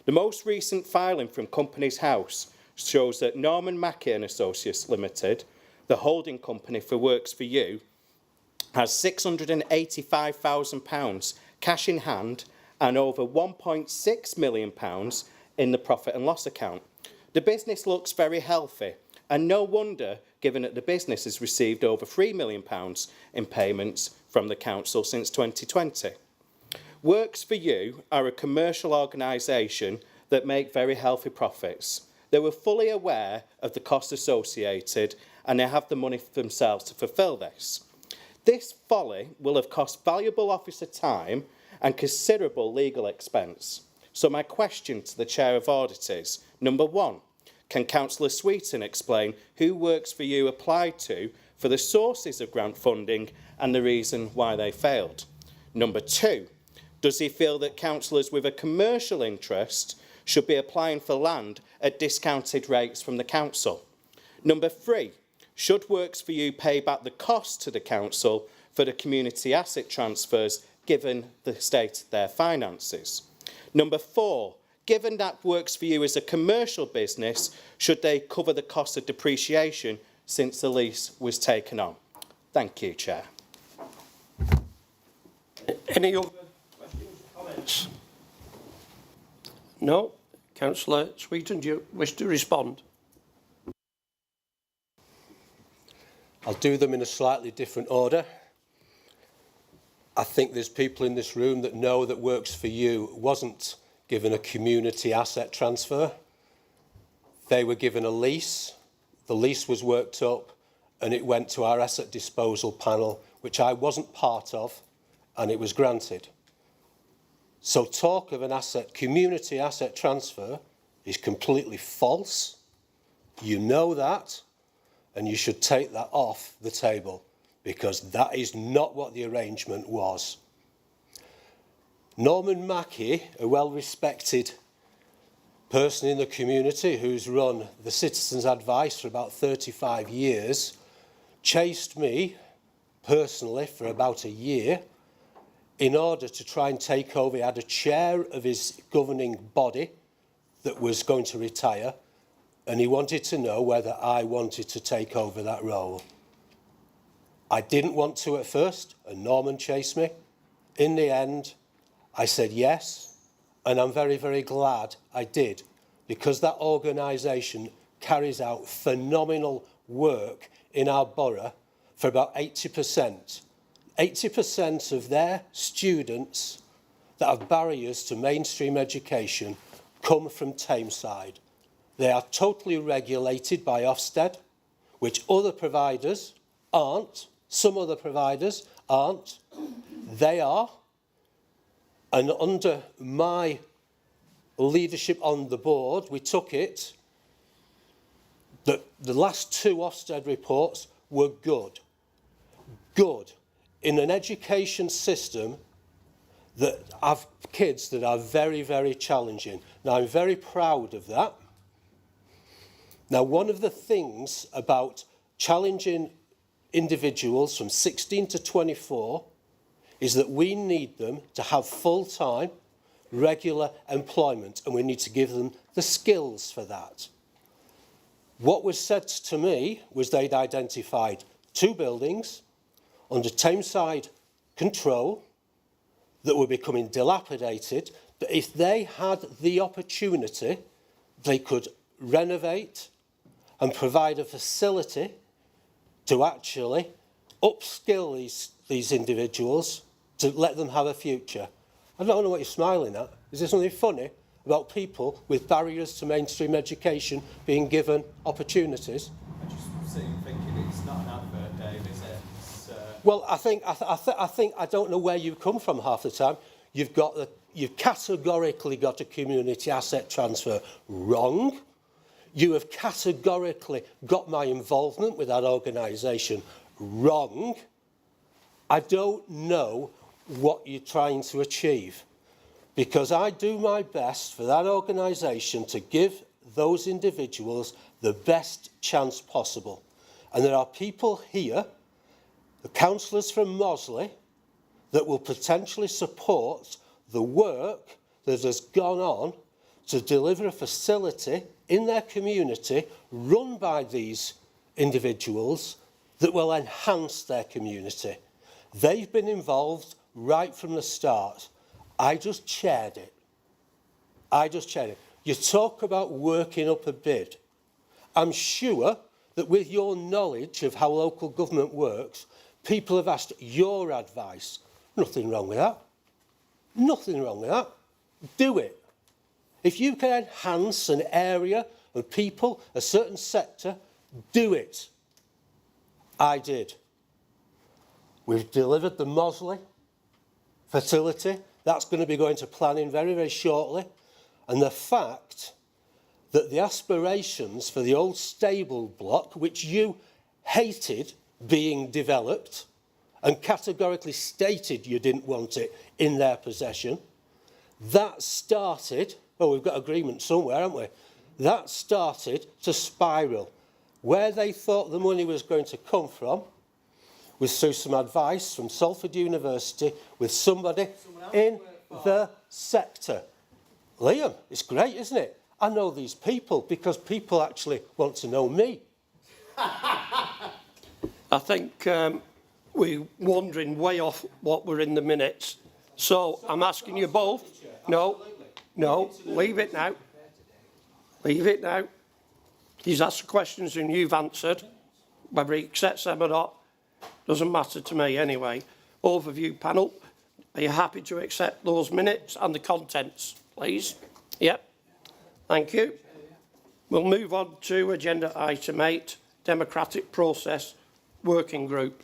The most recent filing from Companies House shows that Norman Mackey and Associates Limited, the holding company for Works for You, has £685,000 cash in hand and over £1.6 million in the profit and loss account. The business looks very healthy, and no wonder given that the business has received over £3 million in payments from the council since 2020. Works for You are a commercial organisation that make very healthy profits. They were fully aware of the costs associated and they have the money for themselves to fulfil this. This folly will have cost valuable officer time and considerable legal expense. So my question to the Chair of Audit is, number one, can Councillor Sweeton explain who Works for You applied to for the sources of grant funding and the reason why they failed? Number two, does he feel that councillors with a commercial interest should be applying for land at discounted rates from the council? Number three, should Works for You pay back the cost to the council for the community asset transfers given the state of their finances? Number four, given that Works for You is a commercial business, should they cover the cost of depreciation since the lease was taken on? Thank you, Chair. Any other questions or comments? No? Councillor Sweeton, do you wish to respond? I'll do them in a slightly different order. I think there's people in this room that know that Works for You wasn't given a community asset transfer. They were given a lease. The lease was worked up and it went to our asset disposal panel, which I wasn't part of, and it was granted. So talk of an community asset transfer is completely false. You know that, and you should take that off the table because that is not what the arrangement was. Norman Mackey, a well-respected person in the community who's run the Citizens Advice for about 35 years, chased me personally for about a year in order to try and take over. He had a chair of his governing body that was going to retire, and he wanted to know whether I wanted to take over that role. I didn't want to at first, and Norman chased me. In the end, I said yes, and I'm very, very glad I did, because that organisation carries out phenomenal work in our borough for about 80%. 80% of their students that have barriers to mainstream education come from Tameside. They are totally regulated by Ofsted, which other providers aren't. Some other providers aren't. They are. And under my leadership on the board, we took it that the last two Ofsted reports were good. Good. In an education system that have kids that are very, very challenging. Now, I'm very proud of that. Now, one of the things about challenging individuals from 16 to 24 is that we need them to have full-time, regular employment, and we need to give them the skills for that. What was said to me was they'd identified 2 buildings under Tameside control that were becoming dilapidated, that if they had the opportunity, they could renovate and provide a facility to actually upskill these individuals to let them have a future. I don't know what you're smiling at. Is there something funny about people with barriers to mainstream education being given opportunities? I just thinking it's not an advert, Dave, is it? It's, Well, I think I don't know where you come from half the time. You've categorically got a community asset transfer wrong. You have categorically got my involvement with that organisation wrong. I don't know what you're trying to achieve, because I do my best for that organisation to give those individuals the best chance possible. And there are people here, the councillors from Mosley, that will potentially support the work that has gone on to deliver a facility in their community run by these individuals that will enhance their community. They've been involved right from the start. I just chaired it. You talk about working up a bid. I'm sure that with your knowledge of how local government works, people have asked your advice. Nothing wrong with that. Nothing wrong with that. Do it. If you can enhance an area of people, a certain sector, do it. I did. We've delivered the Mosley facility. That's going to be going to planning very, very shortly. And the fact that the aspirations for the old stable block, which you hated being developed and categorically stated you didn't want it in their possession, that started, oh, we've got agreement somewhere, haven't we? That started to spiral. Where they thought the money was going to come from was through some advice from Salford University with somebody in the sector. Liam, it's great, isn't it? I know these people because people actually want to know me. I think we're wandering way off what were in the minutes. So I'm asking you both. No, leave it now. Leave it now. He's asked the questions and you've answered. Whether he accepts them or not doesn't matter to me anyway. Overview panel, are you happy to accept those minutes and the contents, please? Yep. Thank you. We'll move on to agenda item 8, Democratic Process Working Group.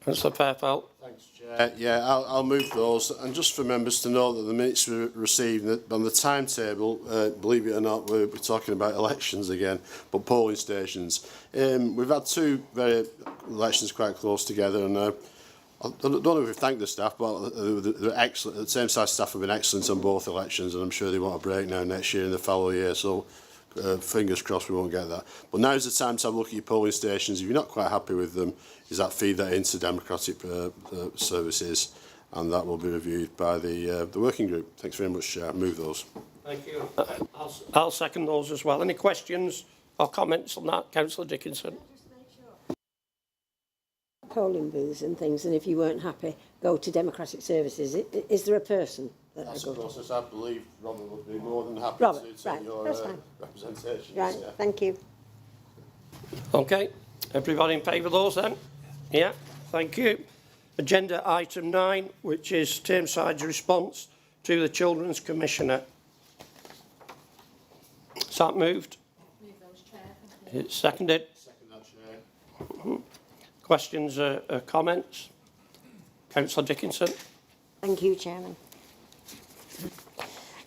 Councillor Fairfelt. Thanks, Chair. Yeah, I'll move those. And just for members to know that the minutes were received on the timetable, believe it or not, we're talking about elections again, but polling stations. We've had two elections quite close together, and I don't know if we've thanked the staff, but they're excellent. The same size staff have been excellent on both elections, and I'm sure they want a break now next year and the following year. So fingers crossed we won't get that. But now's the time to have a look at your polling stations. If you're not quite happy with them, is that feed that into Democratic Services, and that will be reviewed by the working group. Thanks very much, Chair. Move those. Thank you. I'll second those as well. Any questions or comments on that, Councillor Dickinson? Polling booths and things, and if you weren't happy, go to Democratic Services. Is there a person that That's I a go process I believe Robert would be more than happy Robert, to take right, your that's fine. representation. Right, Yeah. thank you. Okay. Everybody in favour of those then? Yeah, thank you. Agenda item 9, which is Thameside's response to the Children's Commissioner. Is that moved? Move those, Chair. It's seconded. Second that, Chair. Questions or comments? Councillor Dickinson. Thank you, Chairman.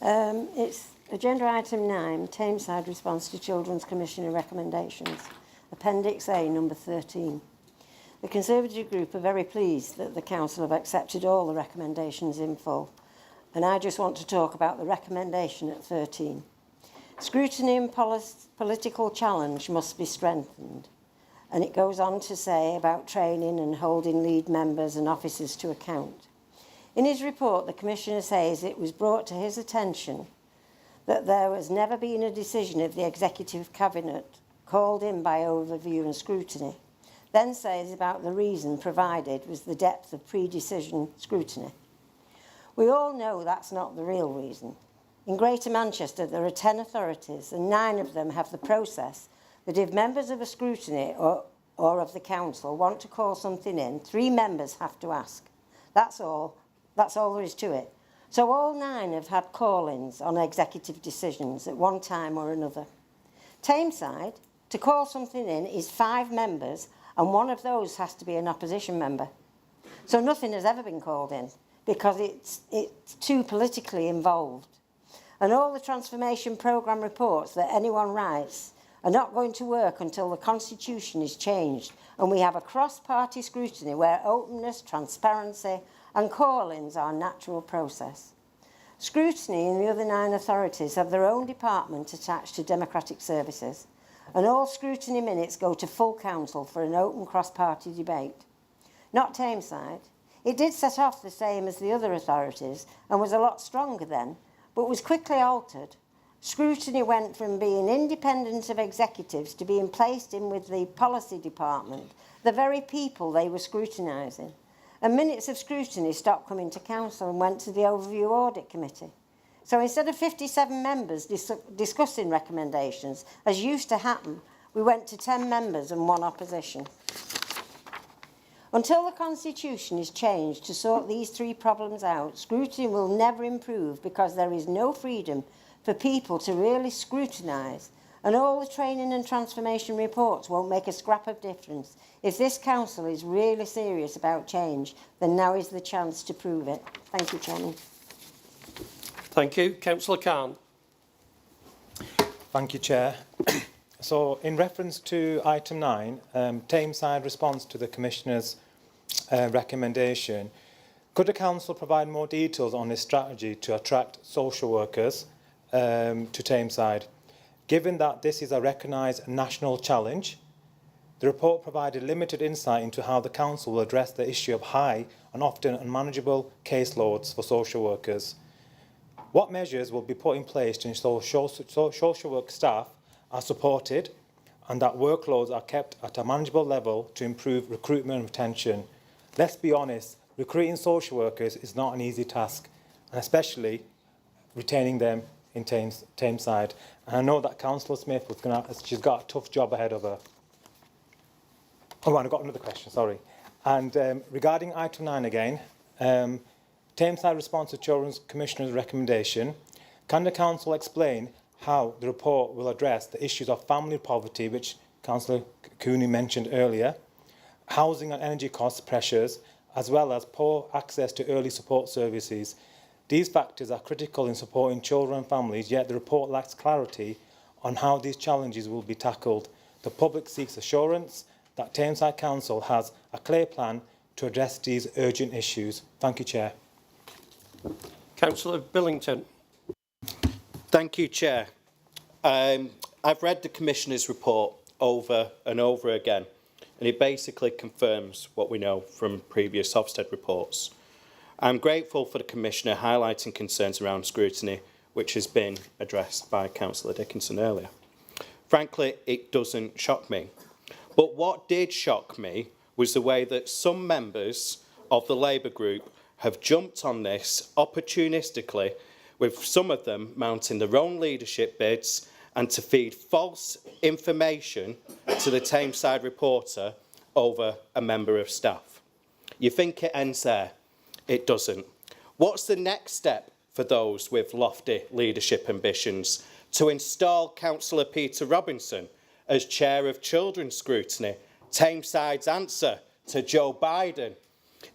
It's agenda item 9, Thameside response to Children's Commissioner recommendations. Appendix A, number 13. The Conservative group are very pleased that the Council have accepted all the recommendations in full, and I just want to talk about the recommendation at 13. Scrutiny and political challenge must be strengthened, and it goes on to say about training and holding lead members and officers to account. In his report, the Commissioner says it was brought to his attention that there has never been a decision of the Executive Cabinet called in by overview and scrutiny, then says about the reason provided was the depth of pre-decision scrutiny. We all know that's not the real reason. In Greater Manchester, there are 10 authorities and 9 of them have the process that if members of a scrutiny or or of the council want to call something in, 3 members have to ask. That's all. That's all there is to it. So all 9 have had call-ins on executive decisions at one time or another. Tameside, to call something in is 5 members, and one of those has to be an opposition member. So nothing has ever been called in because it's too politically involved. And all the transformation programme reports that anyone writes are not going to work until the constitution is changed and we have a cross-party scrutiny where openness, transparency and call-ins are a natural process. Scrutiny and the other 9 authorities have their own department attached to democratic services, and all scrutiny minutes go to full council for an open cross-party debate. Not Tameside. It did set off the same as the other authorities and was a lot stronger then, but was quickly altered. Scrutiny went from being independent of executives to being placed in with the policy department, the very people they were scrutinising. And minutes of scrutiny stopped coming to council and went to the Overview Audit Committee. So instead of 57 members discussing recommendations, as used to happen, we went to 10 members and 1 opposition. Until the constitution is changed to sort these 3 problems out, scrutiny will never improve because there is no freedom for people to really scrutinise, and all the training and transformation reports won't make a scrap of difference. If this council is really serious about change, then now is the chance to prove it. Thank you, Chairman. Thank you. Councillor Khan. Thank you, Chair. So, in reference to item 9, Tameside response to the Commissioner's recommendation, could the Council provide more details on this strategy to attract social workers to Tameside? Given that this is a recognised national challenge, the report provided limited insight into how the Council will address the issue of high and often unmanageable caseloads for social workers. What measures will be put in place to ensure social work staff are supported and that workloads are kept at a manageable level to improve recruitment and retention? Let's be honest, recruiting social workers is not an easy task, and especially retaining them in Tameside. And I know that Councillor Smith she's got a tough job ahead of her. Oh, and I've got another question, sorry. And regarding item 9 again, Tameside response to Children's Commissioner's recommendation, can the Council explain how the report will address the issues of family poverty, which Councillor Cooney mentioned earlier, housing and energy cost pressures, as well as poor access to early support services? These factors are critical in supporting children and families, yet the report lacks clarity on how these challenges will be tackled. The public seeks assurance that Tameside Council has a clear plan to address these urgent issues. Thank you, Chair. Councillor Billington. Thank you, Chair. I've read the Commissioner's report over and over again, and it basically confirms what we know from previous Ofsted reports. I'm grateful for the Commissioner highlighting concerns around scrutiny, which has been addressed by Councillor Dickinson earlier. Frankly, it doesn't shock me. But what did shock me was the way that some members of the Labour group have jumped on this opportunistically, with some of them mounting their own leadership bids and to feed false information to the Tameside reporter over a member of staff. You think it ends there? It doesn't. What's the next step for those with lofty leadership ambitions? To install Councillor Peter Robinson as Chair of Children's Scrutiny, Tameside's answer to Joe Biden?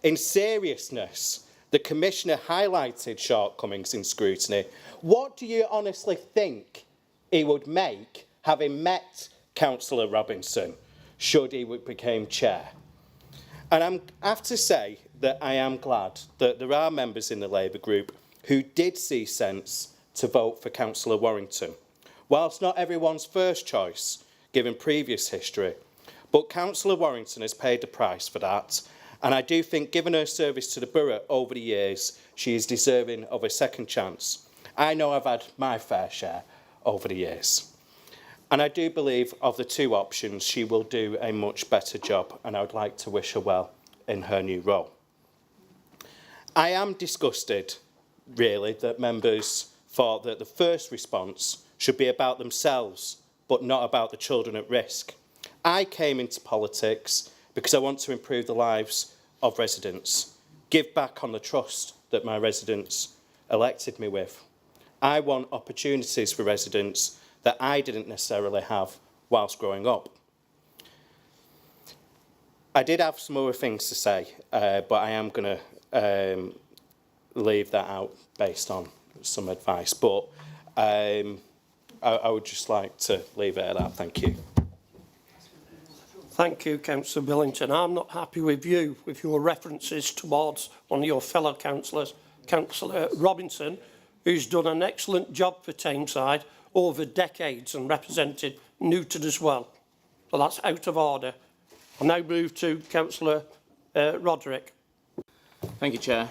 In seriousness, the Commissioner highlighted shortcomings in scrutiny. What do you honestly think he would make, having met Councillor Robinson, should he become Chair? And I have to say that I am glad that there are members in the Labour group who did see sense to vote for Councillor Warrington. Whilst not everyone's first choice, given previous history, but Councillor Warrington has paid the price for that, and I do think, given her service to the borough over the years, she is deserving of a second chance. I know I've had my fair share over the years. And I do believe of the 2 options, she will do a much better job, and I would like to wish her well in her new role. I am disgusted, really, that members thought that the first response should be about themselves, but not about the children at risk. I came into politics because I want to improve the lives of residents, give back on the trust that my residents elected me with. I want opportunities for residents that I didn't necessarily have whilst growing up. I did have some other things to say, but I am going to leave that out based on some advice. But I would just like to leave it at that. Thank you. Thank you, Councillor Billington. I'm not happy with you, with your references towards one of your fellow councillors, Councillor Robinson, who's done an excellent job for Tameside over decades and represented Newton as well. So that's out of order. I'll now move to Councillor Roderick. Thank you, Chair.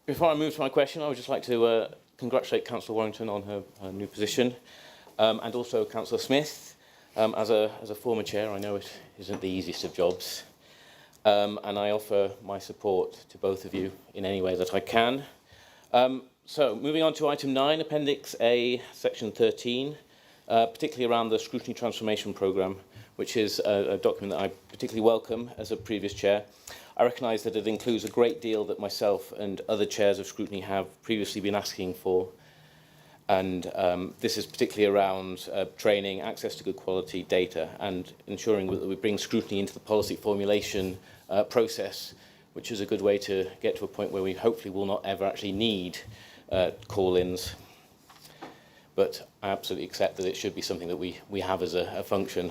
Before I move to my question, I would just like to congratulate Councillor Warrington on her new position, and also Councillor Smith. As a former chair, I know it isn't the easiest of jobs, and I offer my support to both of you in any way that I can. So, moving on to item 9, Appendix A, Section 13, particularly around the Scrutiny Transformation Programme, which is a document that I particularly welcome as a previous chair. I recognise that it includes a great deal that myself and other chairs of scrutiny have previously been asking for. And this is particularly around training, access to good quality data, and ensuring that we bring scrutiny into the policy formulation process, which is a good way to get to a point where we hopefully will not ever actually need call-ins. But I absolutely accept that it should be something that we have as a function.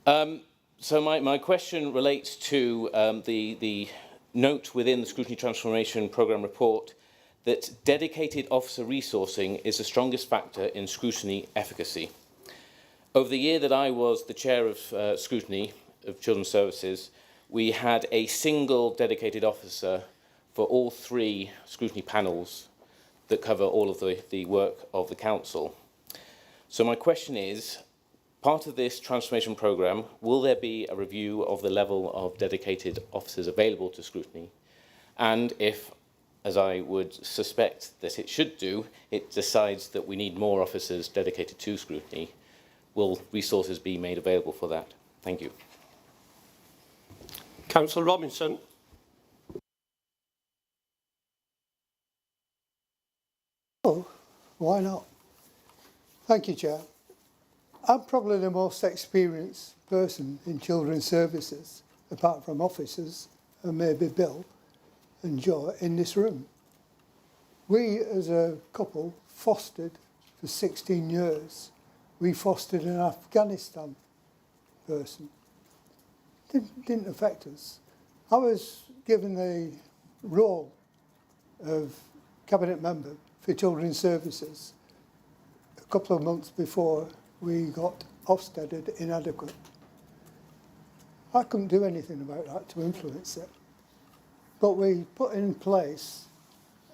So my question relates to the note within the Scrutiny Transformation Programme report that dedicated officer resourcing is the strongest factor in scrutiny efficacy. Over the year that I was the chair of scrutiny of Children's Services, we had a single dedicated officer for all 3 scrutiny panels that cover all of the work of the council. So my question is, part of this transformation programme, will there be a review of the level of dedicated officers available to scrutiny? And if, as I would suspect that it should do, it decides that we need more officers dedicated to scrutiny, will resources be made available for that? Thank you. Councillor Robinson. Oh, why not? Thank you, Chair. I'm probably the most experienced person in children's services, apart from officers and maybe Bill and Joe in this room. We, as a couple, fostered for 16 years. We fostered an Afghanistan person. Didn't affect us. I was given the role of cabinet member for children's services a couple of months before we got Ofsteded inadequate. I couldn't do anything about that to influence it. But we put in place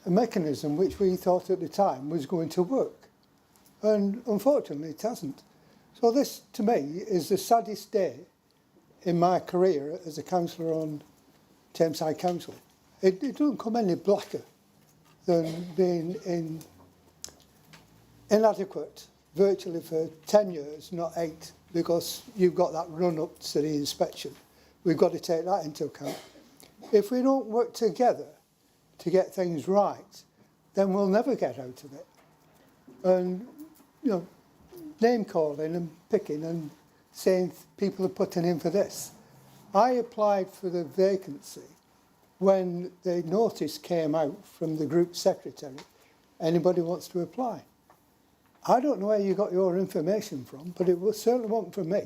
a mechanism which we thought at the time was going to work. And unfortunately it hasn't. So this, to me, is the saddest day in my career as a councillor on Tameside Council. It doesn't come any blacker than being inadequate virtually for 10 years, not 8, because you've got that run-up to the inspection. We've got to take that into account. If we don't work together to get things right, then we'll never get out of it. And, you know, name-calling and picking and saying people are putting in for this. I applied for the vacancy when the notice came out from the group secretary. Anybody wants to apply? I don't know where you got your information from, but it certainly wasn't from me.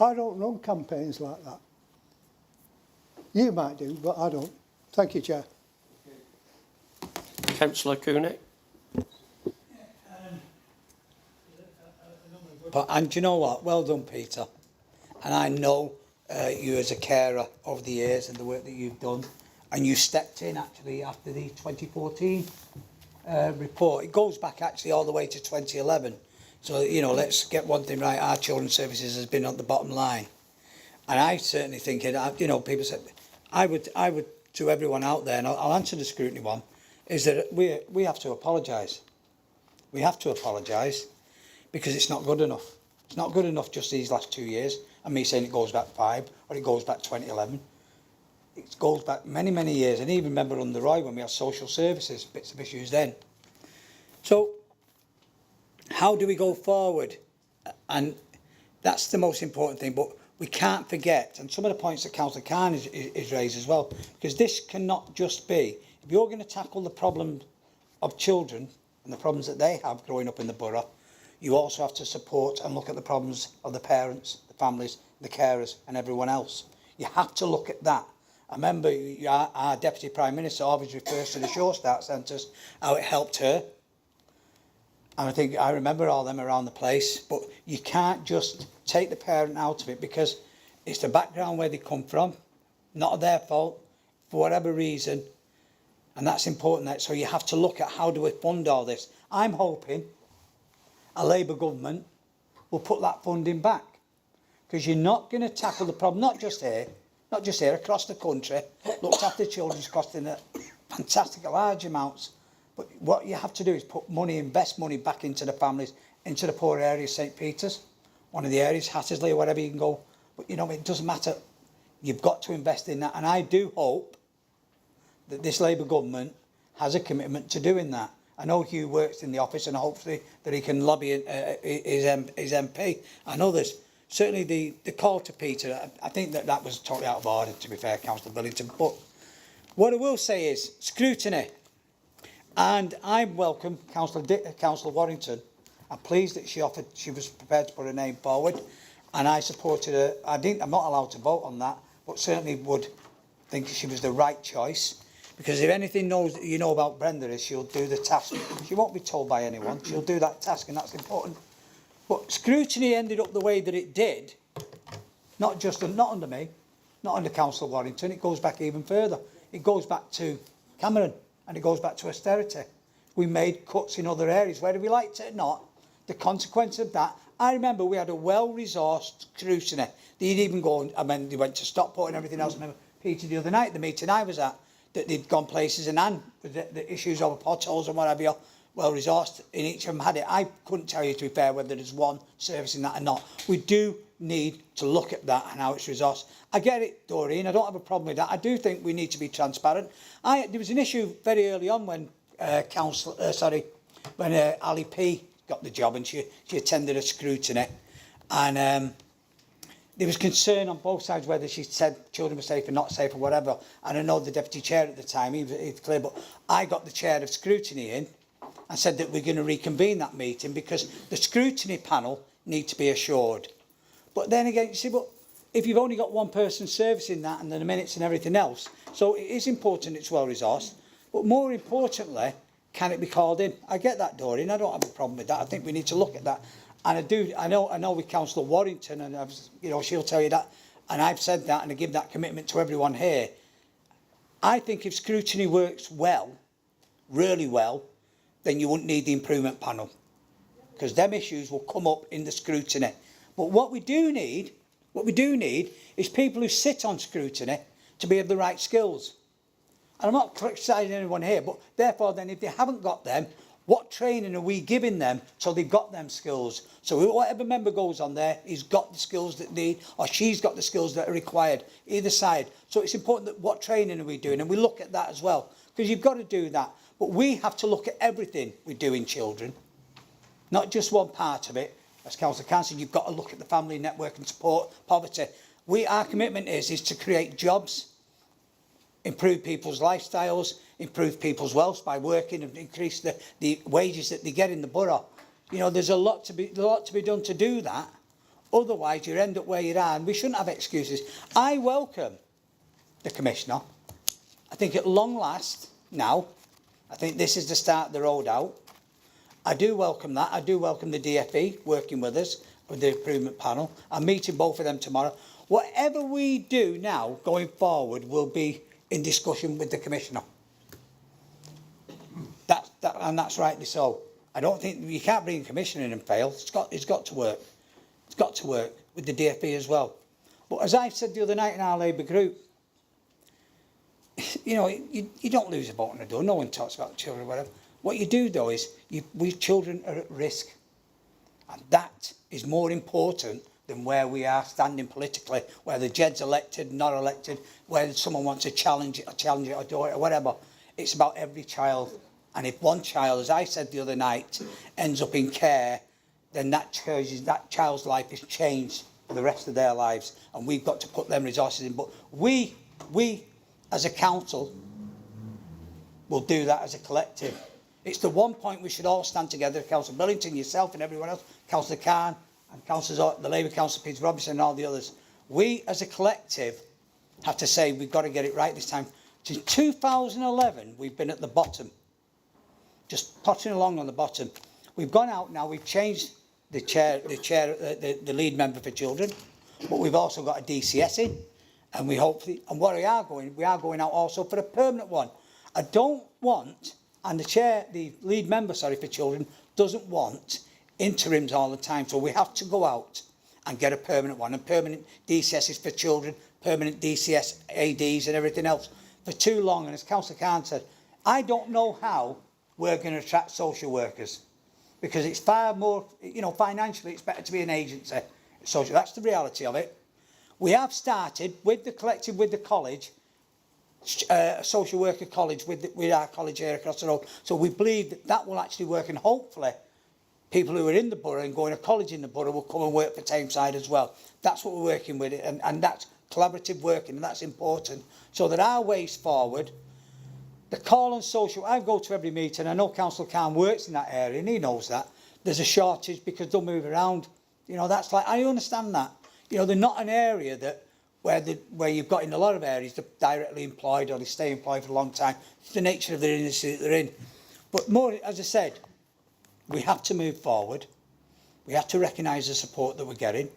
I don't run campaigns like that. You might do, but I don't. Thank you, Chair. Councillor Cooney. And do you know what? Well done, Peter. And I know you as a carer over the years and the work that you've done. And you stepped in, actually, after the 2014 report. It goes back, actually, all the way to 2011. So, you know, let's get one thing right. Our children's services has been on the bottom line. And I certainly think, you know, people said, I would, to everyone out there, and I'll answer the scrutiny one, is that we have to apologise. We have to apologise because it's not good enough. It's not good enough just these last 2 years, and me saying it goes back 5 or it goes back 2011. It goes back many, many years, and even remember under Roy when we had social services, bits of issues then. So, how do we go forward? And that's the most important thing, but we can't forget, and some of the points that Councillor Khan is raised as well, because this cannot just be, if you're going to tackle the problem of children and the problems that they have growing up in the borough, you also have to support and look at the problems of the parents, the families, the carers and everyone else. You have to look at that. I remember our Deputy Prime Minister always refers to the Sure Start centres, how it helped her. And I remember all them around the place, but you can't just take the parent out of it because it's the background where they come from, not their fault, for whatever reason. And that's important. So you have to look at how do we fund all this. I'm hoping a Labour government will put that funding back, because you're not going to tackle the problem, not just here, across the country. Looked after children's costing fantastic large amounts. But what you have to do is put money, invest money back into the families, into the poor areas, St Peter's, one of the areas, Hattersley or whatever you can go. But, you know, it doesn't matter. You've got to invest in that. And I do hope that this Labour government has a commitment to doing that. I know Hugh works in the office, and hopefully that he can lobby his MP and others. Certainly the call to Peter, I think that was totally out of order, to be fair, Councillor Billington. But what I will say is scrutiny. And I welcome Councillor Warrington. I'm pleased that she was prepared to put her name forward, and I supported her. I'm not allowed to vote on that, but certainly would think she was the right choice. Because if anything you know about Brenda is she'll do the task. She won't be told by anyone. She'll do that task, and that's important. But scrutiny ended up the way that it did, not under me, not under Councillor Warrington. It goes back even further. It goes back to Cameron, and it goes back to austerity. We made cuts in other areas, whether we liked it or not. The consequence of that, I remember we had a well-resourced scrutiny. They'd even go, they went to Stockport and everything else. I remember Peter the other night, the meeting I was at, that they'd gone places, and Anne, with the issues over potholes and whatever, well-resourced in each of them had it. I couldn't tell you, to be fair, whether there's one service in that or not. We do need to look at that and how it's resourced. I get it, Doreen, I don't have a problem with that. I do think we need to be transparent. There was an issue very early on when Ali P got the job, and she attended a scrutiny, and there was concern on both sides whether she said children were safe or not safe or whatever. And I know the deputy chair at the time, he was clear, but I got the chair of scrutiny in and said that we're going to reconvene that meeting because the scrutiny panel need to be assured. But then again, you see, but if you've only got one person servicing that and then the minutes and everything else, so it is important it's well resourced, but more importantly, can it be called in? I get that, Doreen, I don't have a problem with that. I think we need to look at that. And I know with Councillor Warrington, and she'll tell you that, and I've said that, and I give that commitment to everyone here. I think if scrutiny works well, really well, then you wouldn't need the improvement panel, because them issues will come up in the scrutiny. But what we do need is people who sit on scrutiny to be of the right skills. And I'm not criticising anyone here, but therefore then if they haven't got them, what training are we giving them so they've got them skills? So whatever member goes on there, he's got the skills that they need, or she's got the skills that are required, either side. So it's important that what training are we doing? And we look at that as well, because you've got to do that. But we have to look at everything we do in children, not just one part of it. As Councillor Khan said, you've got to look at the family network and support poverty. Our commitment is to create jobs, improve people's lifestyles, improve people's wealth by working and increase the wages that they get in the borough. You know, there's a lot to be done to do that. Otherwise, you end up where you are, and we shouldn't have excuses. I welcome the Commissioner. I think at long last, now, I think this is the start of the road out. I do welcome that. I do welcome the DFE working with us, with the improvement panel. I'm meeting both of them tomorrow. Whatever we do now, going forward, will be in discussion with the Commissioner. And that's rightly so. I don't think you can't bring a Commissioner in and fail. It's got to work. It's got to work with the DFE as well. But as I said the other night in our Labour group, you know, you don't lose a boat on a door. No one talks about children or whatever. What you do, though, is children are at risk. And that is more important than where we are standing politically, whether Jed's elected, not elected, whether someone wants to challenge it or do it or whatever. It's about every child. And if one child, as I said the other night, ends up in care, then that child's life is changed for the rest of their lives. And we've got to put them resources in. But we as a council, will do that as a collective. It's the one point we should all stand together, Councillor Billington, yourself and everyone else, Councillor Khan and the Labour Councillor Peter Robinson and all the others. We as a collective have to say we've got to get it right this time. Since 2011, we've been at the bottom, just potting along on the bottom. We've gone out now, we've changed the lead member for children, but we've also got a DCS in, and we are going out also for a permanent one. I don't want, and the lead member, for children, doesn't want interims all the time. So we have to go out and get a permanent one, and permanent DCSs for children, permanent DCS ADs and everything else for too long. And as Councillor Khan said, I don't know how we're going to attract social workers, because it's far more, financially it's better to be an agency. So that's the reality of it. We have started with the collective, with the college, a social worker college with our college here across the road. So we believe that will actually work, and hopefully people who are in the borough and going to college in the borough will come and work for Tameside as well. That's what we're working with, and that's collaborative working, and that's important. So that our ways forward, the call on social, I go to every meeting, I know Councillor Khan works in that area and he knows that. There's a shortage because they'll move around. That's like, I understand that. They're not an area that where you've got in a lot of areas they're directly employed or they stay employed for a long time. It's the nature of the industry that they're in. But more, as I said, we have to move forward. We have to recognise the support that we're getting.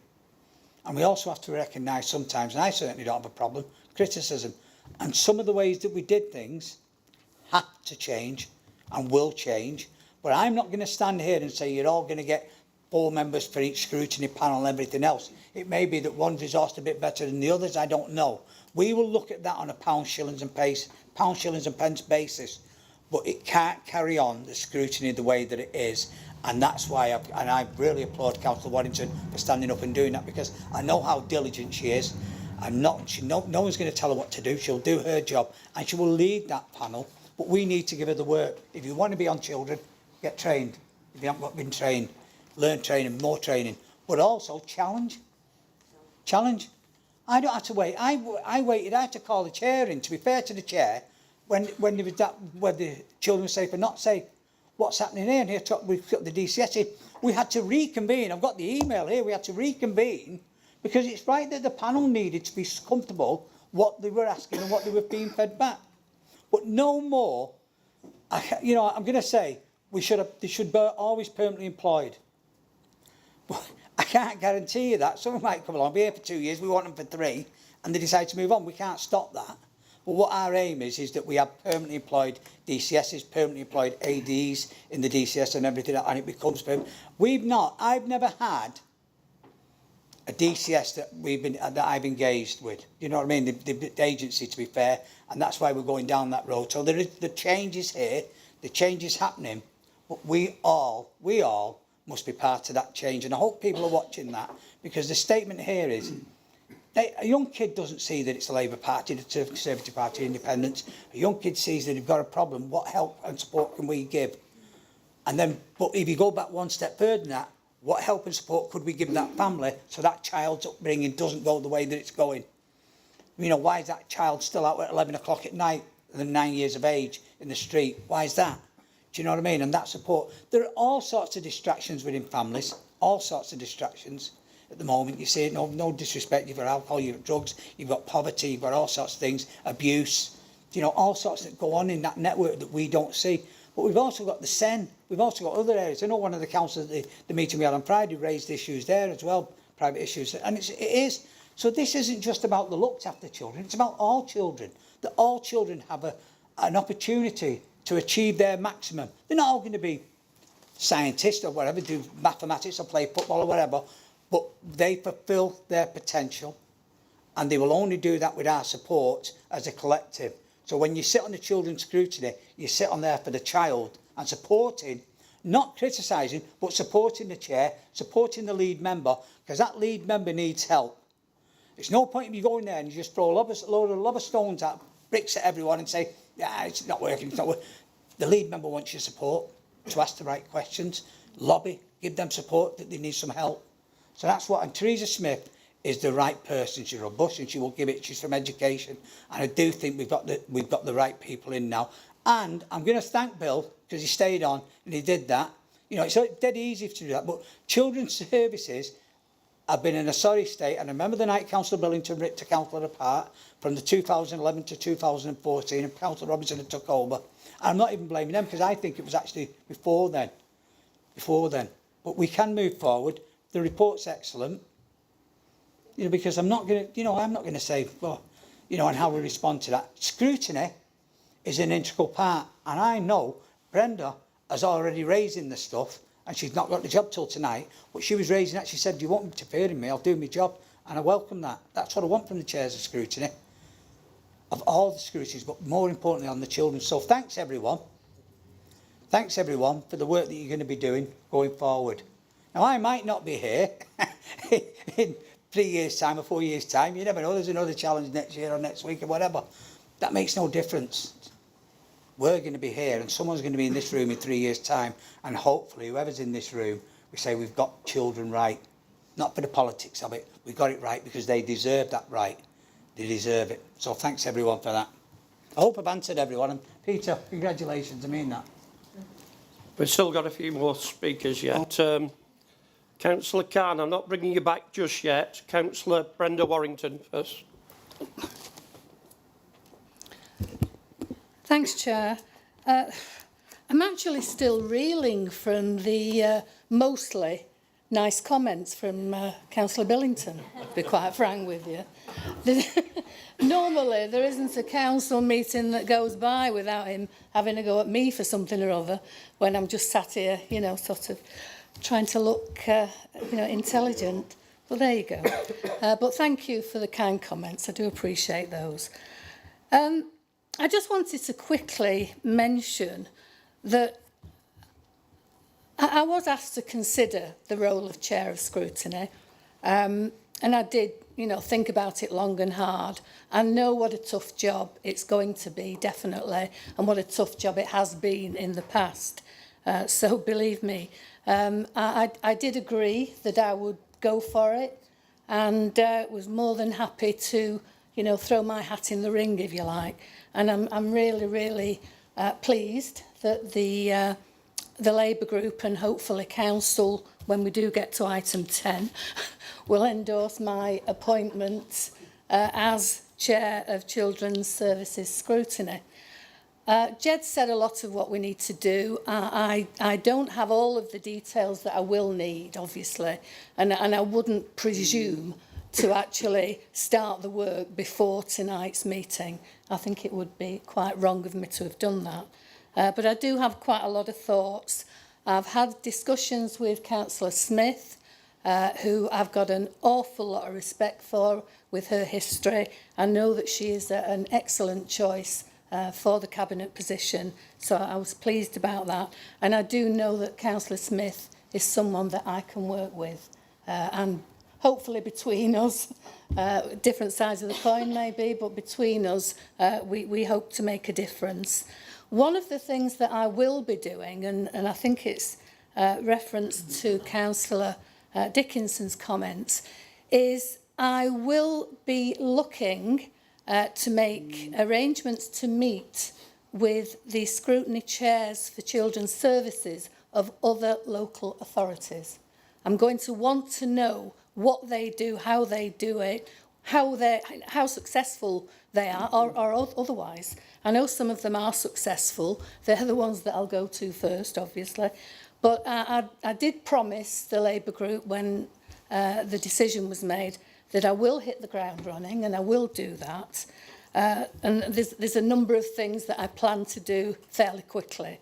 And we also have to recognise sometimes, and I certainly don't have a problem, criticism. And some of the ways that we did things have to change and will change. But I'm not going to stand here and say you're all going to get 4 members for each scrutiny panel and everything else. It may be that one's resourced a bit better than the others, I don't know. We will look at that on a pounds, shillings and pence basis, but it can't carry on the scrutiny the way that it is. And that's why I really applaud Councillor Waddington for standing up and doing that, because I know how diligent she is. No one's going to tell her what to do. She'll do her job and she will lead that panel, but we need to give her the work. If you want to be on children, get trained. If you haven't been trained, learn training, more training, but also challenge. I don't have to wait. I waited. I had to call the chair in. To be fair to the chair, when there was that, where the children were safe or not safe, what's happening here? And here we've got the DCS in. We had to reconvene. I've got the email here. We had to reconvene because it's right that the panel needed to be comfortable what they were asking and what they were being fed back. But no more. I'm going to say they should be always permanently employed. I can't guarantee you that. Someone might come along, be here for 2 years, we want them for 3, and they decide to move on. We can't stop that. But what our aim is that we have permanently employed DCSs, permanently employed ADs in the DCS and everything, and it becomes permanent. I've never had a DCS that I've engaged with. You know what I mean? The agency, to be fair, and that's why we're going down that road. So the change is here, the change is happening, but we all must be part of that change, and I hope people are watching that, because the statement here is a young kid doesn't see that it's a Labour Party, the Conservative Party, Independents. A young kid sees that they've got a problem. What help and support can we give? And then, but if you go back one step further than that, what help and support could we give that family so that child's upbringing doesn't go the way that it's going? Why is that child still out at 11 o'clock at night, than 9 years of age, in the street? Why is that? Do you know what I mean? And that support. There are all sorts of distractions within families, all sorts of distractions at the moment. You see, no disrespect, you've got alcohol, you've got drugs, you've got poverty, you've got all sorts of things, abuse, all sorts that go on in that network that we don't see. But we've also got the SEN, we've also got other areas. I know one of the councillors at the meeting we had on Friday raised issues there as well, private issues, and it is. So this isn't just about the looked after children, it's about all children, that all children have an opportunity to achieve their maximum. They're not all going to be scientists or whatever, do mathematics or play football or whatever, but they fulfil their potential, and they will only do that with our support as a collective. So when you sit on the children's scrutiny, you sit on there for the child and supporting, not criticising, but supporting the chair, supporting the lead member, because that lead member needs help. It's no point in you going there and you just throw a load of stones at, bricks at everyone and say, yeah, it's not working, it's not working. The lead member wants your support to ask the right questions, lobby, give them support that they need some help. So that's what, and Theresa Smith is the right person. She's robust and she will give it. She's from education, and I do think we've got the right people in now. And I'm going to thank Bill because he stayed on and he did that. You know, it's dead easy to do that. But children's services have been in a sorry state. And I remember the night Councillor Billington ripped a councillor apart from the 2011 to 2014, and Councillor Robinson had took over. And I'm not even blaming them because I think it was actually before then. But we can move forward. The report's excellent. You know, because I'm not going to say, well, you know, and how we respond to that. Scrutiny is an integral part. And I know Brenda has already raising the stuff, and she's not got the job till tonight, but she was raising that. She said, do you want me to interfere in me? I'll do my job. And I welcome that. That's what I want from the chairs of scrutiny, of all the scrutinies, but more importantly on the children. So thanks, everyone. Thanks, everyone, for the work that you're going to be doing going forward. Now, I might not be here in 3 years' time or 4 years' time. You never know. There's another challenge next year or next week or whatever. That makes no difference. We're going to be here and someone's going to be in this room in 3 years' time, and hopefully whoever's in this room, we say we've got children right. Not for the politics of it. We got it right because they deserve that right. They deserve it. So thanks, everyone, for that. I hope I've answered everyone. And Peter, congratulations. I mean that. We've still got a few more speakers yet. Councillor Khan, I'm not bringing you back just yet. Councillor Brenda Warrington first. Thanks, Chair. I'm actually still reeling from the mostly nice comments from Councillor Billington, to be quite frank with you. Normally, there isn't a council meeting that goes by without him having a go at me for something or other, when I'm just sat here, you know, sort of trying to look, you know, intelligent. Well, there you go. But thank you for the kind comments. I do appreciate those. I just wanted to quickly mention that I was asked to consider the role of Chair of Scrutiny, and I did, you know, think about it long and hard. I know what a tough job it's going to be, definitely, and what a tough job it has been in the past. So believe me, I did agree that I would go for it, and was more than happy to, you know, throw my hat in the ring, if you like. And I'm really, really pleased that the Labour group and hopefully Council, when we do get to item 10, will endorse my appointment as Chair of Children's Services Scrutiny. Jed said a lot of what we need to do. I don't have all of the details that I will need, obviously, and I wouldn't presume to actually start the work before tonight's meeting. I think it would be quite wrong of me to have done that. But I do have quite a lot of thoughts. I've had discussions with Councillor Smith, who I've got an awful lot of respect for with her history. I know that she is an excellent choice for the Cabinet position, so I was pleased about that. And I do know that Councillor Smith is someone that I can work with, and hopefully between us, different sides of the coin maybe, but between us, we hope to make a difference. One of the things that I will be doing, and I think it's reference to Councillor Dickinson's comments, is I will be looking to make arrangements to meet with the scrutiny chairs for children's services of other local authorities. I'm going to want to know what they do, how they do it, how successful they are, or otherwise. I know some of them are successful. They're the ones that I'll go to first, obviously. But I did promise the Labour group when the decision was made that I will hit the ground running, and I will do that. And there's a number of things that I plan to do fairly quickly.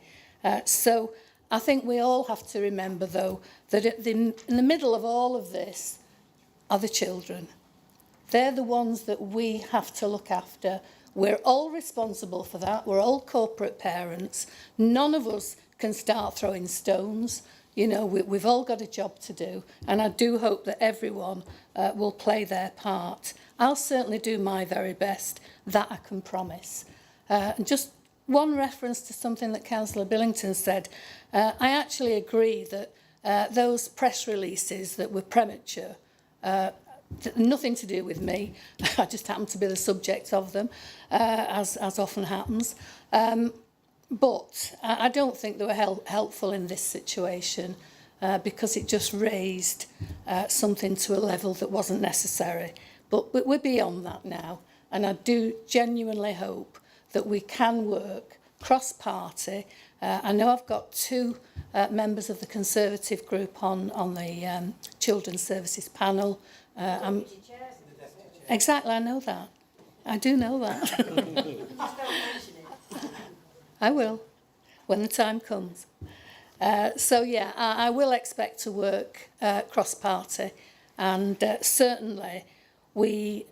So I think we all have to remember, though, that in the middle of all of this are the children. They're the ones that we have to look after. We're all responsible for that. We're all corporate parents. None of us can start throwing stones. You know, we've all got a job to do, and I do hope that everyone will play their part. I'll certainly do my very best, that I can promise. And just one reference to something that Councillor Billington said. I actually agree that those press releases that were premature, nothing to do with me, I just happened to be the subject of them, as often happens. But I don't think they were helpful in this situation because it just raised something to a level that wasn't necessary. But we're beyond that now, and I do genuinely hope that we can work cross-party. I know I've got two members of the Conservative group on the Children's Services panel. Exactly, I know that. I do know that. I will, when the time comes. So yeah, I will expect to work cross-party, and certainly we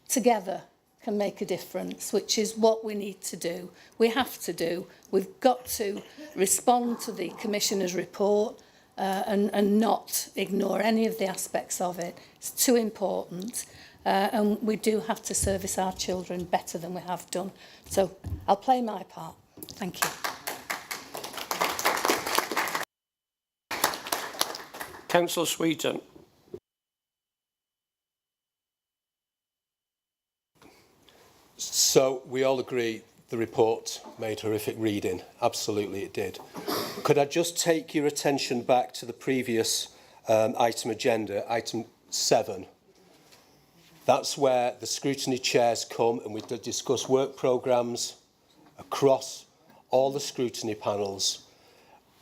together can make a difference, which is what we need to do. We have to do. We've got to respond to the Commissioner's report and not ignore any of the aspects of it. It's too important. And we do have to service our children better than we have done. So I'll play my part. Thank you. Councillor Sweeton. So we all agree the report made horrific reading. Absolutely it did. Could I just take your attention back to the previous item agenda, item 7. That's where the scrutiny chairs come and we discuss work programmes across all the scrutiny panels.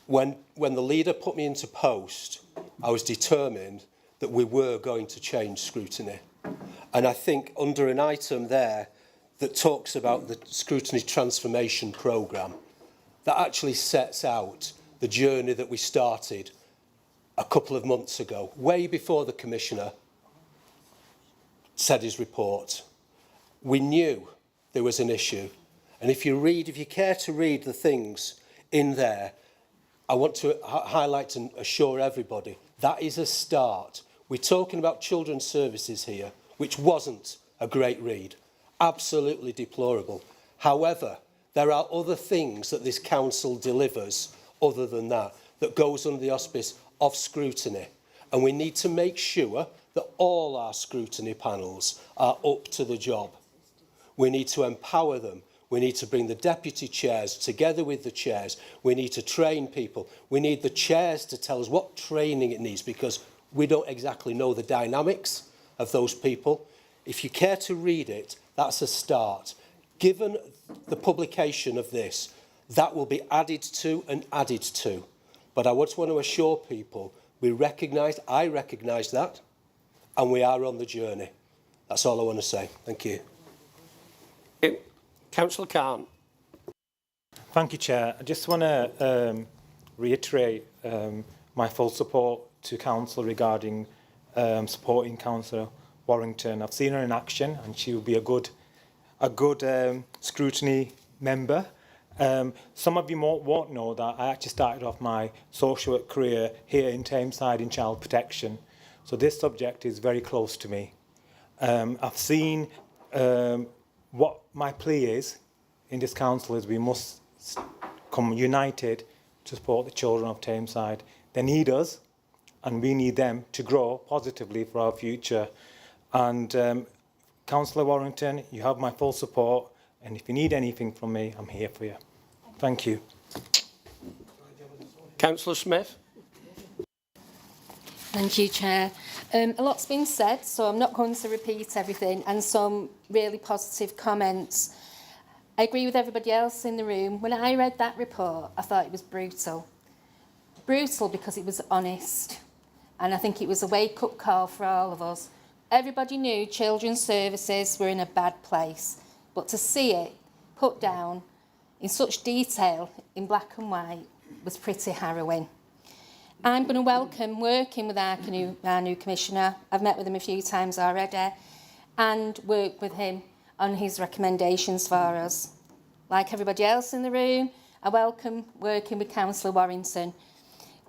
When the leader put me into post, I was determined that we were going to change scrutiny. And I think under an item there that talks about the scrutiny transformation programme, that actually sets out the journey that we started a couple of months ago, way before the Commissioner said his report. We knew there was an issue. And if you care to read the things in there, I want to highlight and assure everybody, that is a start. We're talking about children's services here, which wasn't a great read. Absolutely deplorable. However, there are other things that this council delivers other than that goes under the auspice of scrutiny. And we need to make sure that all our scrutiny panels are up to the job. We need to empower them. We need to bring the deputy chairs together with the chairs. We need to train people. We need the chairs to tell us what training it needs, because we don't exactly know the dynamics of those people. If you care to read it, that's a start. Given the publication of this, that will be added to and added to. But I just want to assure people, I recognise that, and we are on the journey. That's all I want to say. Thank you. Councillor Khan. Thank you, Chair. I just want to reiterate my full support to Council regarding supporting Councillor Warrington. I've seen her in action, and she will be a good scrutiny member. Some of you won't know that I actually started off my social work career here in Tameside in child protection. So this subject is very close to me. I've seen what my plea is in this council is we must come united to support the children of Tameside. They need us, and we need them to grow positively for our future. And Councillor Warrington, you have my full support, and if you need anything from me, I'm here for you. Thank you. Councillor Smith. Thank you, Chair. A lot's been said, so I'm not going to repeat everything, and some really positive comments. I agree with everybody else in the room. When I read that report, I thought it was brutal. Brutal because it was honest, and I think it was a wake-up call for all of us. Everybody knew children's services were in a bad place, but to see it put down in such detail in black and white was pretty harrowing. I'm going to welcome working with our new Commissioner. I've met with him a few times already, and work with him on his recommendations for us. Like everybody else in the room, I welcome working with Councillor Warrington.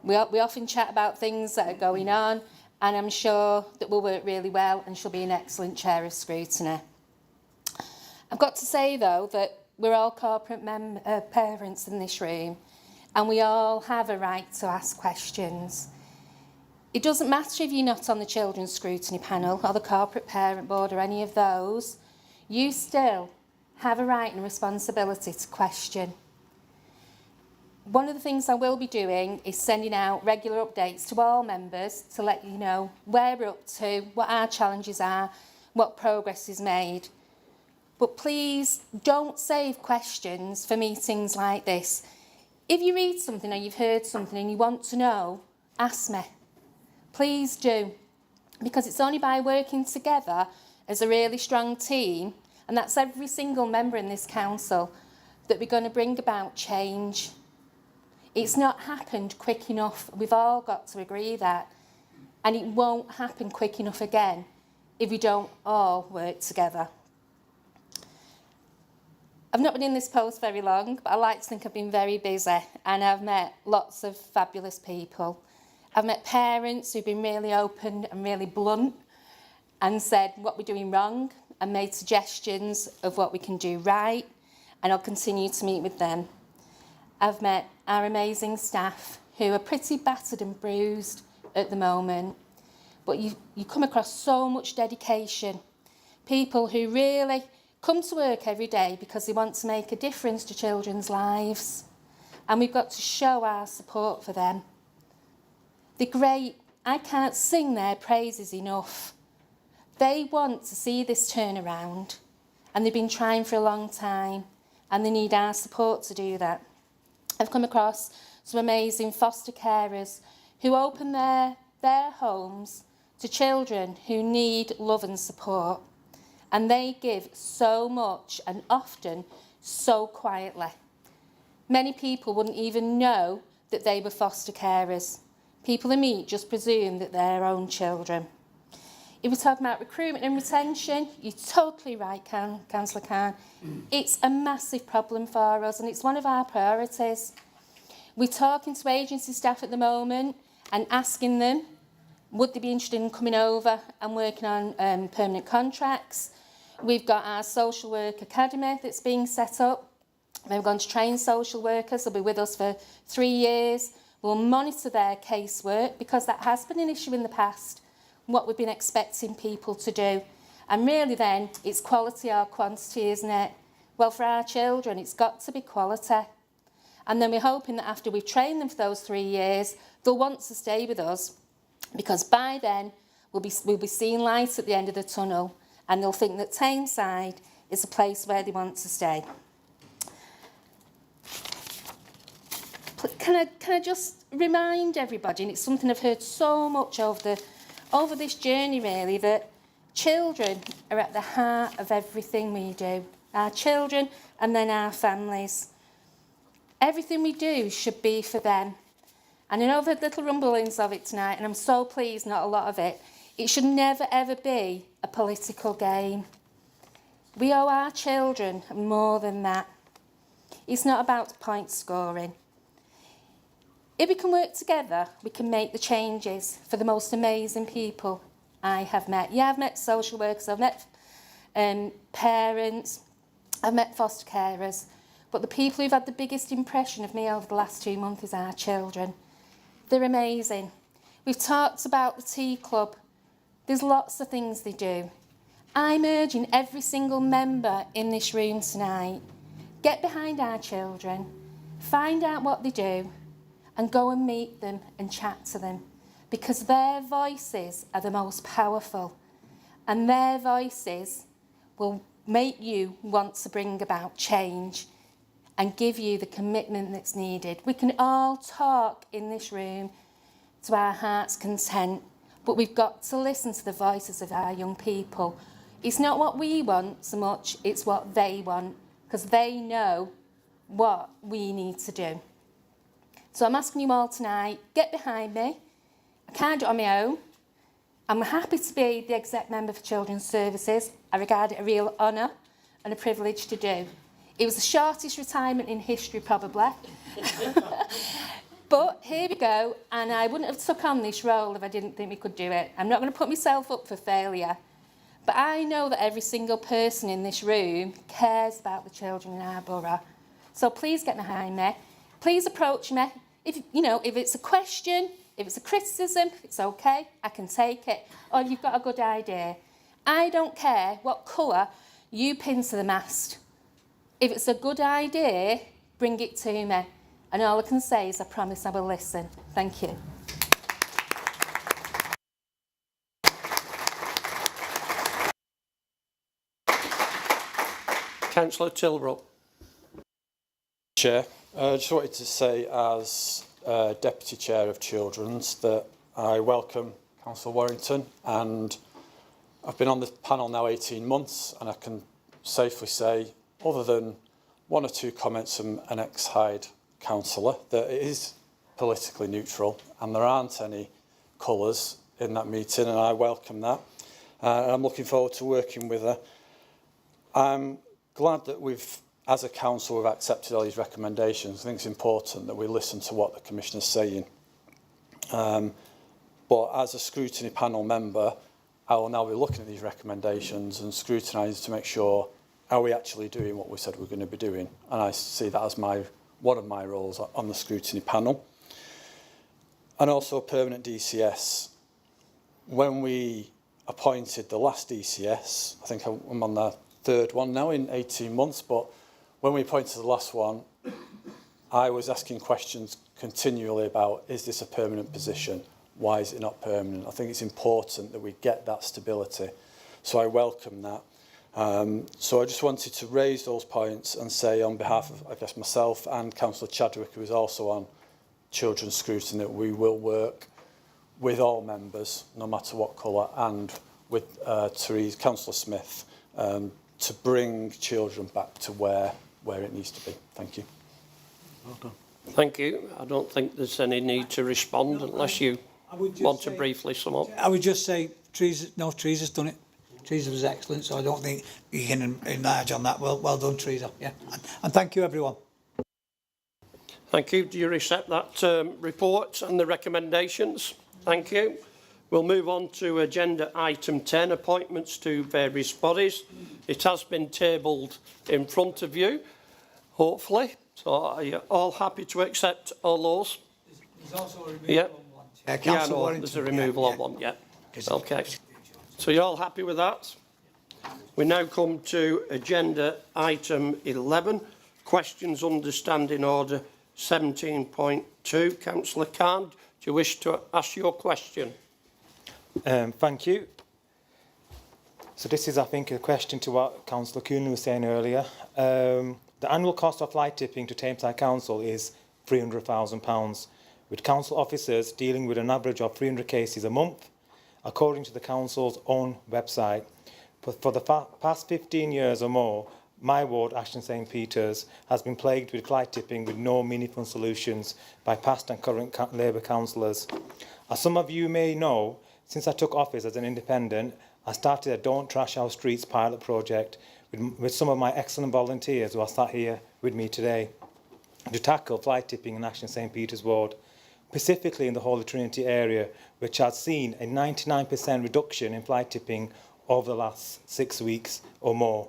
We often chat about things that are going on, and I'm sure that we'll work really well and she'll be an excellent chair of scrutiny. I've got to say, though, that we're all corporate parents in this room, and we all have a right to ask questions. It doesn't matter if you're not on the Children's Scrutiny Panel or the Corporate Parent Board or any of those, you still have a right and responsibility to question. One of the things I will be doing is sending out regular updates to all members to let you know where we're up to, what our challenges are, what progress is made. But please don't save questions for meetings like this. If you read something or you've heard something and you want to know, ask me. Please do, because it's only by working together as a really strong team, and that's every single member in this council, that we're going to bring about change. It's not happened quick enough. We've all got to agree that. And it won't happen quick enough again if we don't all work together. I've not been in this post very long, but I like to think I've been very busy, and I've met lots of fabulous people. I've met parents who've been really open and really blunt and said what we're doing wrong and made suggestions of what we can do right, and I'll continue to meet with them. I've met our amazing staff who are pretty battered and bruised at the moment, but you come across so much dedication. People who really come to work every day because they want to make a difference to children's lives, and we've got to show our support for them. They're great. I can't sing their praises enough. They want to see this turnaround, and they've been trying for a long time, and they need our support to do that. I've come across some amazing foster carers who open their homes to children who need love and support, and they give so much and often so quietly. Many people wouldn't even know that they were foster carers. People I meet just presume that they're their own children. If we're talking about recruitment and retention, you're totally right, Councillor Khan. It's a massive problem for us, and it's one of our priorities. We're talking to agency staff at the moment and asking them, would they be interested in coming over and working on permanent contracts? We've got our social work academy that's being set up. We're going to train social workers. They'll be with us for 3 years. We'll monitor their casework, because that has been an issue in the past, what we've been expecting people to do. And really then, it's quality or quantity, isn't it? Well, for our children, it's got to be quality. And then we're hoping that after we've trained them for those 3 years, they'll want to stay with us, because by then, we'll be seeing light at the end of the tunnel, and they'll think that Tameside is a place where they want to stay. Can I just remind everybody, and it's something I've heard so much over this journey really, that children are at the heart of everything we do. Our children and then our families. Everything we do should be for them. And I know I've had little rumblings of it tonight, and I'm so pleased not a lot of it. It should never ever be a political game. We owe our children more than that. It's not about point scoring. If we can work together, we can make the changes for the most amazing people I have met. Yeah, I've met social workers, I've met parents, I've met foster carers, but the people who've had the biggest impression of me over the last 2 months is our children. They're amazing. We've talked about the Tea Club. There's lots of things they do. I'm urging every single member in this room tonight, get behind our children, find out what they do, and go and meet them and chat to them, because their voices are the most powerful, and their voices will make you want to bring about change and give you the commitment that's needed. We can all talk in this room to our heart's content, but we've got to listen to the voices of our young people. It's not what we want so much, it's what they want, because they know what we need to do. So I'm asking you all tonight, get behind me. I can't do it on my own. I'm happy to be the exec member for Children's Services. I regard it a real honour and a privilege to do. It was the shortest retirement in history, probably. But here we go, and I wouldn't have took on this role if I didn't think we could do it. I'm not going to put myself up for failure, but I know that every single person in this room cares about the children in our borough. So please get behind me. Please approach me. If it's a question, if it's a criticism, it's okay, I can take it. Or if you've got a good idea. I don't care what colour you pin to the mast. If it's a good idea, bring it to me. And all I can say is I promise I will listen. Thank you. Councillor Tilbrook. Chair, I just wanted to say as Deputy Chair of Children's that I welcome Councillor Warrington, and I've been on the panel now 18 months and I can safely say, other than one or two comments from an ex-Hyde councillor, that it is politically neutral and there aren't any colours in that meeting, and I welcome that. And I'm looking forward to working with her. I'm glad that as a council, we've accepted all these recommendations. I think it's important that we listen to what the Commissioner's saying. But as a scrutiny panel member, I will now be looking at these recommendations and scrutinising to make sure, are we actually doing what we said we're going to be doing? And I see that as one of my roles on the scrutiny panel. And also a permanent DCS. When we appointed the last DCS, I think I'm on the third one now in 18 months, but when we appointed the last one, I was asking questions continually about, is this a permanent position? Why is it not permanent? I think it's important that we get that stability. So I welcome that. So I just wanted to raise those points and say on behalf of, I guess, myself and Councillor Chadwick, who is also on children's scrutiny, that we will work with all members, no matter what colour, and with Councillor Smith, to bring children back to where it needs to be. Thank you. Well done. Thank you. I don't think there's any need to respond unless you want to briefly sum up. I would just say Teresa's done it. Teresa was excellent, so I don't think you can enlarge on that. Well done, Teresa. Yeah, and thank you, everyone. Thank you. Do you accept that report and the recommendations? Thank you. We'll move on to agenda item 10, appointments to various bodies. It has been tabled in front of you, hopefully. So are you all happy to accept all those? There's also a removal on one. There's a removal on one, yeah. Okay. So you're all happy with that? We now come to agenda item 11, questions under standing order 17.2. Councillor Khan, do you wish to ask your question? Thank you. So this is, I think, a question to what Councillor Cooney was saying earlier. The annual cost of fly tipping to Tameside Council is £300,000, with council officers dealing with an average of 300 cases a month, according to the council's own website. But for the past 15 years or more, my ward, Ashton St Peters, has been plagued with fly tipping with no meaningful solutions by past and current Labour councillors. As some of you may know, since I took office as an independent, I started a Don't Trash Our Streets pilot project with some of my excellent volunteers who are sat here with me today to tackle fly tipping in Ashton St Peters ward, specifically in the Holy Trinity area, which has seen a 99% reduction in fly tipping over the last 6 weeks or more.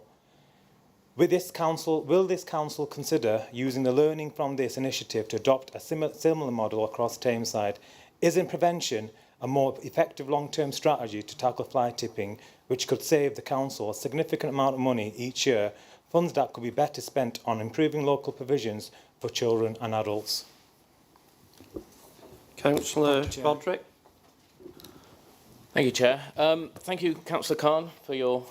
Will this council consider using the learning from this initiative to adopt a similar model across Tameside? Isn't prevention a more effective long-term strategy to tackle fly tipping, which could save the council a significant amount of money each year, funds that could be better spent on improving local provisions for children and adults? Councillor Bodrick. Thank you, Chair. Thank you, Councillor Khan, for your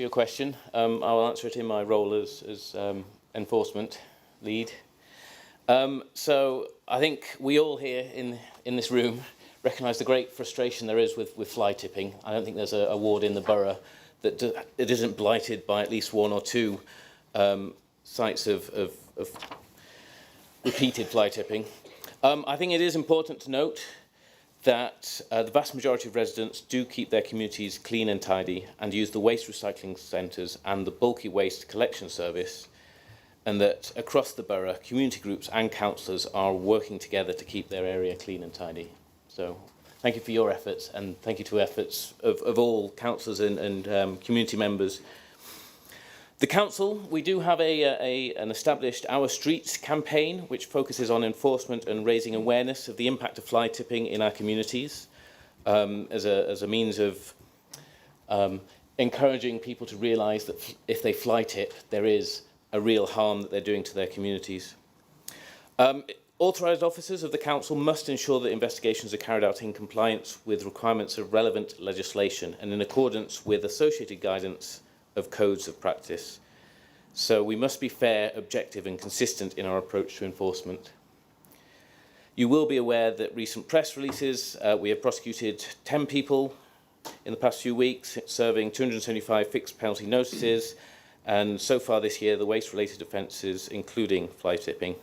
question. I will answer it in my role as enforcement lead. So I think we all here in this room recognise the great frustration there is with fly tipping. I don't think there's a ward in the borough that it isn't blighted by at least one or two sites of repeated fly tipping. I think it is important to note that the vast majority of residents do keep their communities clean and tidy and use the waste recycling centres and the bulky waste collection service and that across the borough, community groups and councillors are working together to keep their area clean and tidy. So thank you for your efforts, and thank you to efforts of all councillors and community members. The council, we do have an established Our Streets campaign, which focuses on enforcement and raising awareness of the impact of fly tipping in our communities, as a means of encouraging people to realise that if they fly tip, there is a real harm that they're doing to their communities. Authorised officers of the council must ensure that investigations are carried out in compliance with requirements of relevant legislation and in accordance with associated guidance of codes of practice. So we must be fair, objective and consistent in our approach to enforcement. You will be aware that recent press releases, we have prosecuted 10 people in the past few weeks, serving 275 fixed penalty notices, and so far this year the waste-related offences, including fly tipping.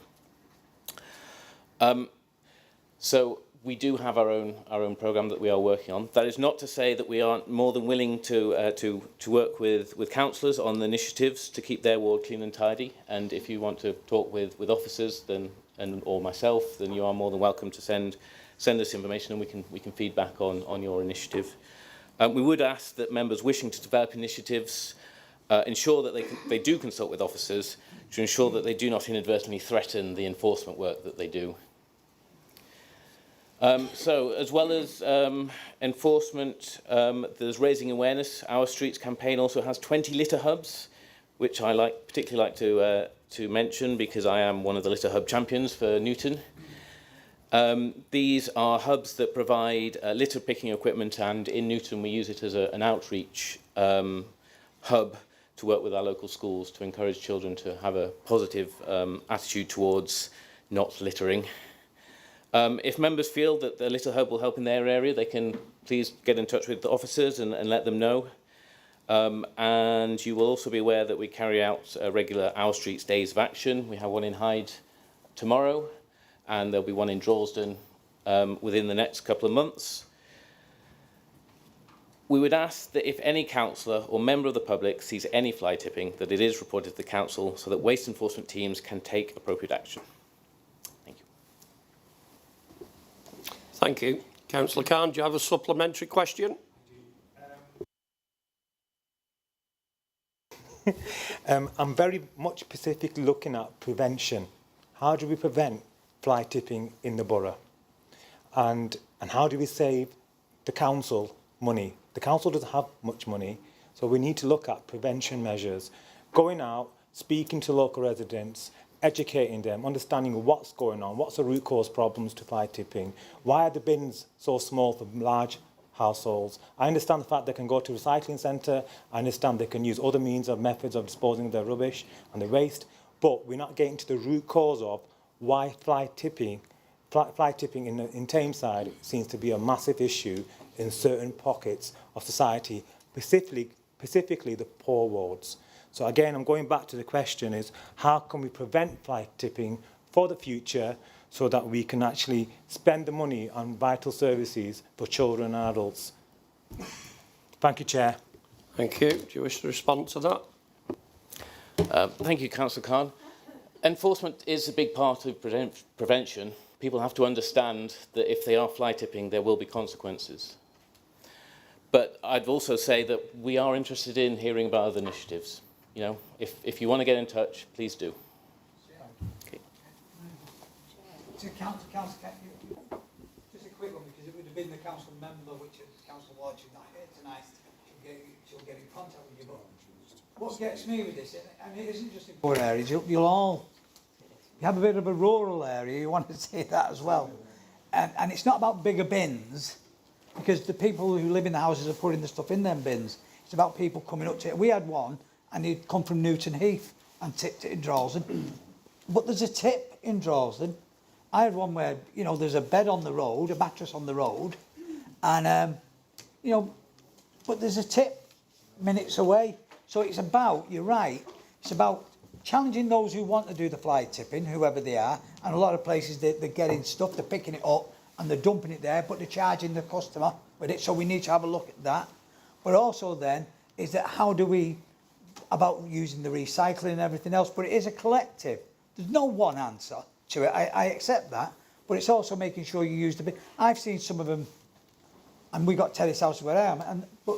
So we do have our own programme that we are working on. That is not to say that we aren't more than willing to work with councillors on the initiatives to keep their ward clean and tidy. And if you want to talk with officers or myself, then you are more than welcome to send us information, and we can feed back on your initiative. We would ask that members wishing to develop initiatives ensure that they do consult with officers to ensure that they do not inadvertently threaten the enforcement work that they do. So, as well as enforcement, there's raising awareness. Our Streets campaign also has 20 litter hubs, which I particularly like to mention because I am one of the litter hub champions for Newton. These are hubs that provide litter picking equipment, and in Newton we use it as an outreach hub to work with our local schools to encourage children to have a positive attitude towards not littering. If members feel that the litter hub will help in their area, they can please get in touch with the officers and let them know. And you will also be aware that we carry out regular Our Streets Days of Action. We have one in Hyde tomorrow, and there'll be one in Droylsden within the next couple of months. We would ask that if any councillor or member of the public sees any fly tipping, that it is reported to the council so that waste enforcement teams can take appropriate action. Thank you. Councillor Khan, do you have a supplementary question? I'm very much specifically looking at prevention. How do we prevent fly tipping in the borough? And how do we save the council money? The council doesn't have much money, so we need to look at prevention measures. Going out, speaking to local residents, educating them, understanding what's going on, what's the root cause problems to fly tipping, why are the bins so small for large households. I understand the fact they can go to a recycling centre, I understand they can use other means of methods of disposing of their rubbish and the waste, but we're not getting to the root cause of why fly tipping in Tameside seems to be a massive issue in certain pockets of society, specifically the poor wards. So again, I'm going back to the question is, how can we prevent fly tipping for the future so that we can actually spend the money on vital services for children and adults? Thank you, Chair. Thank you. Do you wish to respond to that? Thank you, Councillor Khan. Enforcement is a big part of prevention. People have to understand that if they are fly tipping, there will be consequences. But I'd also say that we are interested in hearing about other initiatives. You know, if you want to get in touch, please do. Okay. Just a quick one, because it would have been the council member, which is Councillor Watson, not here tonight. She'll get in contact with you. But what gets me with this, and it isn't just in poor areas, you have a bit of a rural area, you want to say that as well. And it's not about bigger bins, because the people who live in the houses are putting the stuff in them bins. It's about people coming up to it. We had one, and he'd come from Newton Heath and tipped it in Droylsden. But there's a tip in Droylsden. I had one where, you know, there's a bed on the road, a mattress on the road, and, you know, but there's a tip minutes away. So it's about, you're right, it's about challenging those who want to do the fly tipping, whoever they are, and a lot of places they're getting stuff, they're picking it up, and they're dumping it there, but they're charging the customer with it, so we need to have a look at that. But also then, is that how do we about using the recycling and everything else, but it is a collective. There's no one answer to it. I accept that, but it's also making sure you use the bin. I've seen some of them, and we got terrace houses where I am, but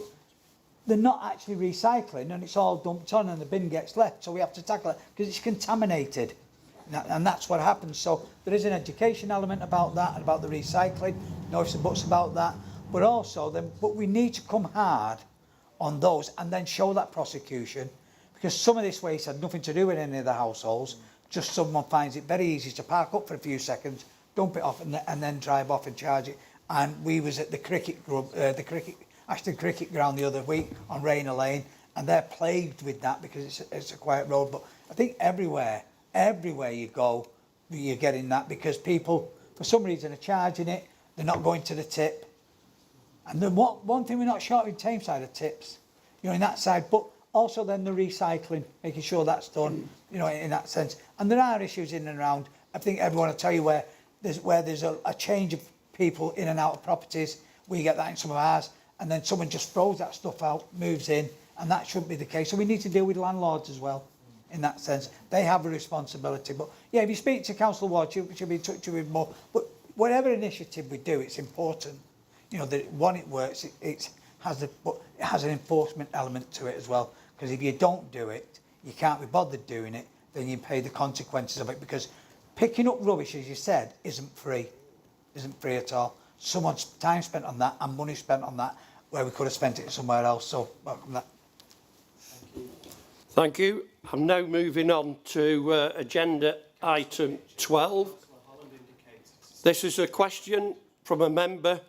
they're not actually recycling, and it's all dumped on, and the bin gets left. So we have to tackle it because it's contaminated, and that's what happens. So there is an education element about that, about the recycling. No ifs and buts about that, but also but we need to come hard on those and then show that prosecution, because some of this waste had nothing to do with any of the households. Just someone finds it very easy to park up for a few seconds, dump it off, and then drive off and charge it. And we was at the Ashton Cricket Ground the other week on Rayner Lane, and they're plagued with that because it's a quiet road. But I think everywhere you go, you're getting that, because people, for some reason, are charging it. They're not going to the tip. And then one thing we're not short in Tameside are tips, you know, in that side, but also then the recycling, making sure that's done, you know, in that sense. And there are issues in and around. I think everyone will tell you where there's a change of people in and out of properties. We get that in some of ours, and then someone just throws that stuff out, moves in, and that shouldn't be the case. So we need to deal with landlords as well, in that sense. They have a responsibility. But yeah, if you speak to Councillor Ward, she'll be in touch with more. But whatever initiative we do, it's important. You know, that one, it works, it has an enforcement element to it as well. Because if you don't do it, you can't be bothered doing it, then you pay the consequences of it. Because picking up rubbish, as you said, isn't free at all. Someone's time spent on that and money spent on that where we could have spent it somewhere else. So welcome that. Thank you. I'm now moving on to agenda item 12. This is a question from a member,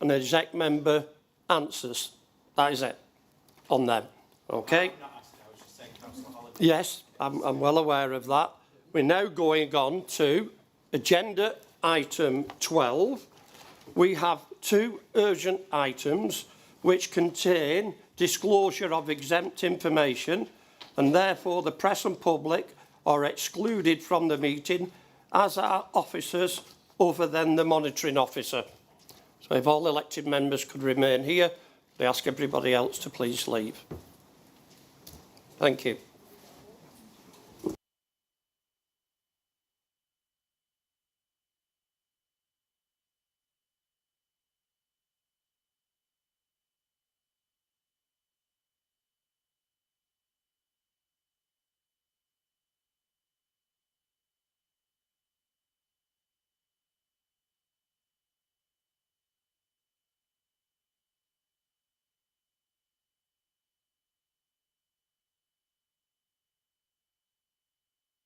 an exec member answers. That is it on them. Okay? Yes, I'm well aware of that. We're now going on to agenda item 12. We have two urgent items which contain disclosure of exempt information, and therefore the press and public are excluded from the meeting, as are officers other than the monitoring officer. So if all elected members could remain here, I ask everybody else to please leave. Thank you.